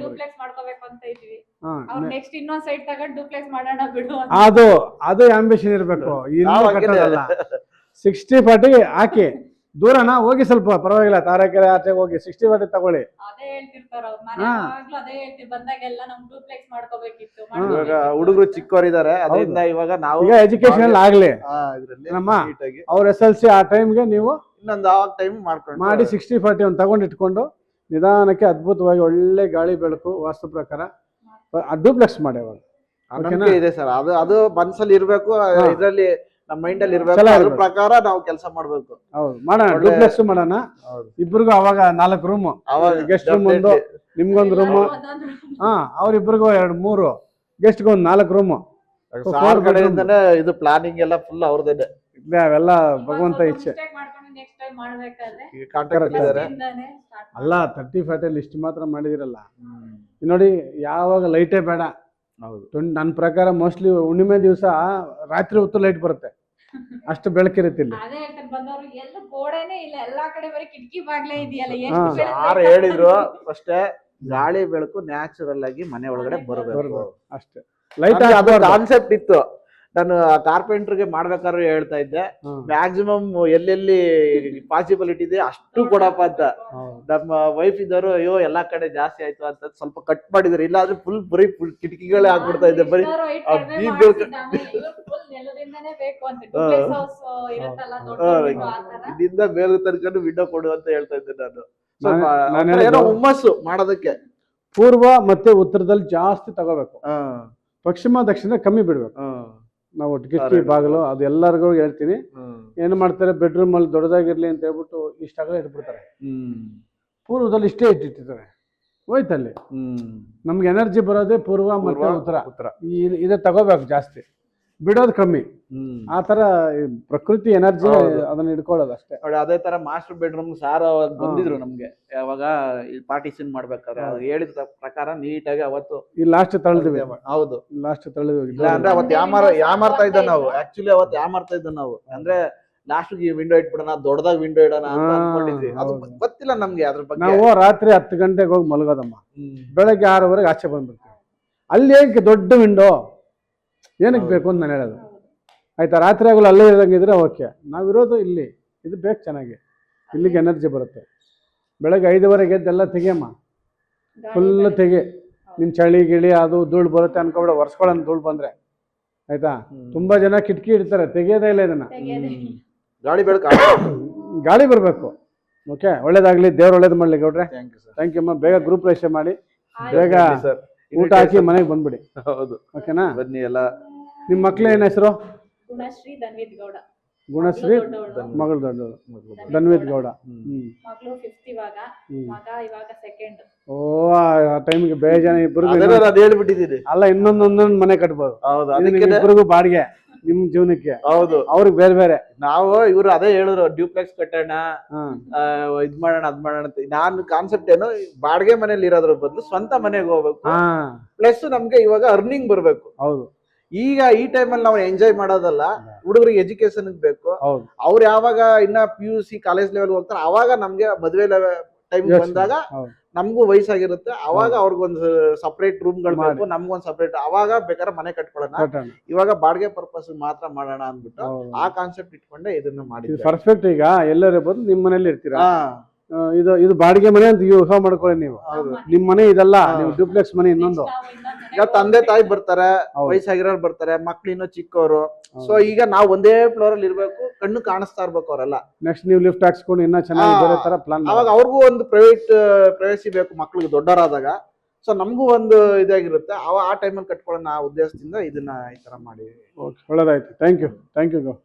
ಅದು ಆಂಬಿಷನ್ ಇರಬೇಕು. ಇನ್ನೂ ಕಟ್ಟೋದಲ್ಲ. 60-40 ಹಾಕಿ ದೂರನ ಹೋಗಿ, ಸ್ವಲ್ಪ ಪರವಾಗಿಲ್ಲ, ತಾರಕೆರೆ ಆಚೆ ಹೋಗಿ 60-40 ತಗೊಳ್ಳಿ. ಇವಾಗ ಹುಡುಗರು ಚಿಕ್ಕವರಿದ್ದಾರೆ, ಅದರಿಂದ ಇವಾಗ ನಾವು ಎಜುಕೇಶನ್ ಆಗ್ಲಿ ನಮ್ಮ ಅವ್ರ SLC ಆ ಟೈಮ್ಗೆ ನೀವು ಇನ್ನೊಂದು ಟೈಮ್ ಮಾಡಿ 60-40 ಒಂದು ತಗೊಂಡು ಇಟ್ಕೊಂಡು ನಿಧಾನಕ್ಕೆ ಅದ್ಭುತವಾಗಿ ಒಳ್ಳೆ ಗಾಳಿ ಬೆಳಕು ವಾಸ್ತು ಪ್ರಕಾರ ಡೂಪ್ಲೆಕ್ಸ್ ಮಾಡಿ. ಇದೆ ಸರ್, ಅದು ಮನ್ಸಲ್ಲಿ ಇರ್ಬೇಕು, ಇದ್ರಲ್ಲಿ ನಮ್ಮ ಮೈಂಡ್ ಅಲ್ಲಿ ಇರ್ಬೇಕು, ಅದ್ರ ಪ್ರಕಾರ ನಾವು ಕೆಲಸ ಮಾಡ್ಬೇಕು. ಹೌದು, ಮಾಡೋಣ, ಡೂಪ್ಲೆಕ್ಸ್ ಮಾಡೋಣ ಇಬ್ರಿಗೂ. ಅವಾಗ 4 ರೂಮ್, ಗೆಸ್ಟ್ ರೂಮ್ ಒಂದು, ನಿಮ್ಗೊಂದು ರೂಮ್, ಅವ್ರಿಬ್ರಿಗೂ 2-3, ಗೆಸ್ಟ್ಗೆ ಒಂದು 4 ರೂಮ್. ಕಡೆಯಿಂದನೇ ಇದು ಪ್ಲಾನಿಂಗ್ ಎಲ್ಲ ಫುಲ್ ಅವ್ರದೇನೆ. ಅವೆಲ್ಲ ಭಗವಂತ ಇಚ್ಛೆ. ಅಲ್ಲ 30-40 ಲಿಸ್ಟ್ ಮಾತ್ರ ಮಾಡಿದಿರಲ್ಲ ನೋಡಿ. ಯಾವಾಗ ಲೈಟೇ ಬೇಡ. ನನ್ನ ಪ್ರಕಾರ ಮೋಸ್ಟ್ಲಿ ಹುಣ್ಣಿಮೆ ದಿವಸ ರಾತ್ರಿ ಹೊತ್ತು ಲೈಟ್ ಬರುತ್ತೆ, ಅಷ್ಟು ಬೆಳಕಿರುತ್ತೆ ಇಲ್ಲಿ. ಯಾರು ಹೇಳಿದ್ರು ಅಷ್ಟೇ, ಗಾಳಿ ಬೆಳಕು ನ್ಯಾಚುರಲ್ ಆಗಿ ಮನೆ ಒಳಗಡೆ ಬರಬೇಕು ಅಷ್ಟೇ. ಲೈಟ್ ಕಾನ್ಸೆಪ್ಟ್ ಇತ್ತು. ನಾನು ಕಾರ್ಪೆಂಟರ್ಗೆ ಮಾಡ್ಬೇಕಾದ್ರೆ ಹೇಳ್ತಾ ಇದ್ದೆ, ಮ್ಯಾಕ್ಸಿಮಮ್ ಎಲ್ಲೆಲ್ಲಿ ಪಾಸಿಬಿಲಿಟಿ ಇದೆ ಅಷ್ಟು ಕೊಡಪ್ಪ ಅಂತ. ನಮ್ಮ ವೈಫ್ ಇದ್ದವರು ಅಯ್ಯೋ ಎಲ್ಲಾ ಕಡೆ ಜಾಸ್ತಿ ಆಯ್ತು ಅಂತ ಸ್ವಲ್ಪ ಕಟ್ ಮಾಡಿದ್ರು, ಇಲ್ಲ ಆದ್ರೆ ಫುಲ್ ಕಿಟಕಿಗಳೇ ಆಗ್ಬಿಡ್ತಾ ಇದೆ, ಬರೀ ಇಲ್ಲಿಂದ ಮೇಲ್ ತನಕ ವಿಂಡೋ ಕೊಡು ಅಂತ ಹೇಳ್ತಾ ಇದ್ದೆ ನಾನು. ಸ್ವಲ್ಪ ಏನೋ ಹುಮ್ಮಸ್ಸು ಮಾಡೋದಕ್ಕೆ. ಪೂರ್ವ ಮತ್ತೆ ಉತ್ತರದಲ್ಲಿ ಜಾಸ್ತಿ ತಗೋಬೇಕು, ಪಶ್ಚಿಮ ದಕ್ಷಿಣ ಕಮ್ಮಿ ಬಿಡ್ಬೇಕು. ನಾವು ಕಿಟಕಿ ಬಾಗಿಲು ಅದು ಎಲ್ಲರಿಗೂ ಹೇಳ್ತೀನಿ. ಏನ್ ಮಾಡ್ತಾರೆ, ಬೆಡ್ರೂಮ್ ಅಲ್ಲಿ ದೊಡ್ಡದಾಗಿರ್ಲಿ ಅಂತ ಹೇಳ್ಬಿಟ್ಟು ಇಷ್ಟಾಗಲೇ ಇಟ್ಬಿಡ್ತಾರೆ, ಪೂರ್ವದಲ್ಲಿ ಇಷ್ಟೇ ಇಟ್ಟಿರ್ತಾರೆ, ಹೋಯ್ತಲ್ಲಿ. ನಮ್ಗೆ ಎನರ್ಜಿ ಬರೋದೇ ಪೂರ್ವ ಮತ್ತೆ ಉತ್ತರ, ಇದೇ ತಗೋಬೇಕು ಜಾಸ್ತಿ, ಬಿಡೋದು ಕಮ್ಮಿ. ಆ ತರ ಪ್ರಕೃತಿ ಎನರ್ಜಿ ಅದನ್ನ ಹಿಡ್ಕೊಳ್ಳೋದು ಅಷ್ಟೇ. ಅದೇ ತರ ಮಾಸ್ಟರ್ ಬೆಡ್ರೂಮ್ ಸಾರ್ ಬಂದಿದ್ರು ನಮ್ಗೆ, ಯಾವಾಗ ಪಾರ್ಟಿಷನ್ ಮಾಡ್ಬೇಕಾದ್ರೆ ಹೇಳಿದ ಪ್ರಕಾರ ನೀಟಾಗಿ ಅವತ್ತು ಈ ಲಾಸ್ಟ್ ತಳ್ದಿವಿ. ಹೌದು, ಲಾಸ್ಟ್ ತಳ್ದಿವಿ. ಅಂದ್ರೆ ಅವತ್ತು ಯಾಮಾರ್ತಾ ಇದ್ದ ನಾವು, ಆಕ್ಚುಲಿ ಅವತ್ತು ಯಾಮಾರ್ತಾ ಇದ್ದ ನಾವು. ಅಂದ್ರೆ ಲಾಸ್ಟ್ ವಿಂಡೋ ಇಟ್ಬಿಡೋಣ, ದೊಡ್ಡದಾಗ ವಿಂಡೋ ಇಡೋಣ ಅಂತ ಅನ್ಕೊಂಡಿದ್ವಿ. ಅದು ಗೊತ್ತಿಲ್ಲ ನಮ್ಗೆ ಅದ್ರ ಬಗ್ಗೆ. ನಾವು ರಾತ್ರಿ 10 ಗಂಟೆಗೆ ಹೋಗಿ ಮಲಗೋದಮ್ಮ, ಬೆಳಗ್ಗೆ 6 ಆಚೆ ಬಂದ್ಬಿಡ್ತೀವಿ. ಅಲ್ಲಿ ಏನಕ್ಕೆ ದೊಡ್ಡ ವಿಂಡೋ ಏನಕ್ಕೆ ಬೇಕು ಅಂತ ನಾನು ಹೇಳೋದು, ಆಯ್ತಾ. ರಾತ್ರಿ ಆಗಲು ಅಲ್ಲೇ ಇರೋದಂಗಿದ್ರೆ ಓಕೆ, ನಾವಿರೋದು ಇಲ್ಲಿ, ಇದು ಬೇಕು ಚೆನ್ನಾಗಿ, ಇಲ್ಲಿಗೆ ಎನರ್ಜಿ ಬರುತ್ತೆ. ಬೆಳಗ್ಗೆ 5:15 ಎದ್ದೆಲ್ಲ ತೆಗಿಯಮ್ಮ, ಫುಲ್ ತೆಗಿ. ನಿನ್ ಚಳಿ ಗಿಳಿ ಅದು ಧೂಳು ಬರುತ್ತೆ ಅನ್ಕೊಬೇಡ, ಒರ್ಸ್ಕೊಳ್ಳೋಣ ಧೂಳು ಬಂದ್ರೆ, ಆಯ್ತಾ. ತುಂಬಾ ಜನ ಕಿಟಕಿ ಇಡ್ತಾರೆ, ತೆಗಿಯೋದೇ ಇಲ್ಲ ಇದನ್ನ. ಗಾಳಿ ಬೆಳಕು ಗಾಳಿ ಬರಬೇಕು. ಓಕೆ, ಒಳ್ಳೇದಾಗ್ಲಿ, ದೇವ್ರು ಒಳ್ಳೇದು ಮಾಡ್ಲಿ ಗೌಡ್ರೆ. ಥ್ಯಾಂಕ್ ಯು ಅಮ್ಮ. ಬೇಗ ಗ್ರೂಪ್ ರೇಷನ್ ಮಾಡಿ, ಬೇಗ ಊಟ ಹಾಕಿ ಮನೆಗೆ ಬಂದ್ಬಿಡಿ. ಹೌದು, ಓಕೆನಾ. ಬನ್ನಿ ಎಲ್ಲ. ನಿಮ್ಮ ಮಕ್ಳು ಏನ್ ಹೆಸರು? ಗುಣಶ್ರೀ ಧನ್ವಿತ್ ಗೌಡ. ಗುಣಶ್ರೀ ಮಗಳು ದೊಡ್ಡವಳು, ಧನ್ವಿತ್ ಗೌಡ. ಮಗಳು 5th ಇವಾಗ, ಮಗ ಇವಾಗ 2nd. ಓ, ಆ ಟೈಮ್ಗೆ ಬೇಜಾನ ಇಬ್ಬರು ಹೇಳ್ಬಿಟ್ಟಿದ್ದೀರಿ. ಅಲ್ಲ, ಇನ್ನೊಂದೊಂದೊಂದು ಮನೆ ಕಟ್ಬೋದು. ಹೌದು, ಇಬ್ಬರಿಗೂ ಬಾಡಿಗೆ ನಿಮ್ ಜೀವನಕ್ಕೆ. ಹೌದು, ಅವ್ರಿಗೆ ಬೇರೆ ಬೇರೆ. ನಾವು ಇವ್ರು ಅದೇ ಹೇಳಿದ್ರು, ಡ್ಯೂಪ್ಲೆಕ್ಸ್ ಕಟ್ಟೋಣ, ಇದ್ ಮಾಡೋಣ ಅದ್ ಮಾಡೋಣ ಅಂತ. ನಾನು ಕಾನ್ಸೆಪ್ಟ್ ಏನು, ಬಾಡಿಗೆ ಮನೇಲಿ ಇರೋದ್ರ ಬದಲು ಸ್ವಂತ ಮನೆಗೆ ಹೋಗ್ಬೇಕು, ಪ್ಲಸ್ ನಮ್ಗೆ ಇವಾಗ ಅರ್ನಿಂಗ್ ಬರ್ಬೇಕು. ಹೌದು, ಈಗ ಈ ಟೈಮಲ್ಲಿ ನಾವು ಎಂಜಾಯ್ ಮಾಡೋದಲ್ಲ, ಹುಡುಗರಿಗೆ ಎಜುಕೇಶನ್ ಬೇಕು. ಅವ್ರು ಯಾವಾಗ ಇನ್ನ PUC ಕಾಲೇಜ್ ಲೆವೆಲ್ ಹೋಗ್ತಾರೆ, ಅವಾಗ ನಮ್ಗೆ ಮದ್ವೆ ಟೈಮ್ ಬಂದಾಗ ನಮಗೂ ವಯಸ್ಸಾಗಿರುತ್ತೆ, ಅವಾಗ ಅವ್ರಿಗೊಂದು ಸಪರೇಟ್ ರೂಮ್ಗಳು ಬೇಕು, ನಮ್ಗೊಂದು ಸಪರೇಟ್, ಅವಾಗ ಬೇಕಾದ್ರೆ ಮನೆ ಕಟ್ಕೊಳ್ಳೋಣ. ಇವಾಗ ಬಾಡಿಗೆ ಪರ್ಪಸ್ ಮಾತ್ರ ಮಾಡೋಣ ಅಂದ್ಬಿಟ್ಟು ಆ ಕಾನ್ಸೆಪ್ಟ್ ಇಟ್ಕೊಂಡೆ ಇದನ್ನ ಮಾಡಿದ್ವಿ. ಪರ್ಫೆಕ್ಟ್. ಈಗ ಎಲ್ಲರೂ ಬಂದು ನಿಮ್ ಮನೇಲಿ ಇರ್ತೀರಾ, ಇದು ಬಾಡಿಗೆ ಮನೆ ಅಂತ ಊಹೆ ಮಾಡ್ಕೊಳ್ಳಿ ನೀವು. ನಿಮ್ ಮನೆ ಇದಲ್ಲ, ನೀವು ಡ್ಯೂಪ್ಲೆಕ್ಸ್ ಮನೆ ಇನ್ನೊಂದು. ಈಗ ತಂದೆ ತಾಯಿ ಬರ್ತಾರೆ, ವಯಸ್ಸಾಗಿರೋರು ಬರ್ತಾರೆ, ಮಕ್ಳು ಇನ್ನೂ ಚಿಕ್ಕವರು. ಸೊ ಈಗ ನಾವು ಒಂದೇ ಫ್ಲೋರ್ ಅಲ್ಲಿ ಇರ್ಬೇಕು, ಕಣ್ಣು ಕಾಣಿಸ್ತಾ ಇರ್ಬೇಕು ಅವರೆಲ್ಲ. ನೆಕ್ಸ್ಟ್ ನೀವು ಲಿಫ್ಟ್ ಹಾಕ್ಸ್ಕೊಂಡು ಇನ್ನ ಚೆನ್ನಾಗಿ ಬೇರೆ ತರ ಪ್ಲಾನ್. ಅವಾಗ ಅವ್ರಿಗೂ ಒಂದು ಪ್ರೈವಸಿ ಬೇಕು ಮಕ್ಳಿಗೆ ದೊಡ್ಡವರಾದಾಗ. ಸೊ ನಮಗೂ ಒಂದು ಇದಾಗಿರುತ್ತೆ, ಆ ಟೈಮಲ್ಲಿ ಕಟ್ಕೊಳ್ಳೋಣ ಆ ಉದ್ದೇಶದಿಂದ ಇದನ್ನ ಈ ತರ ಮಾಡಿ. ಒಳ್ಳೇದಾಯ್ತು. Thank you. Thank you.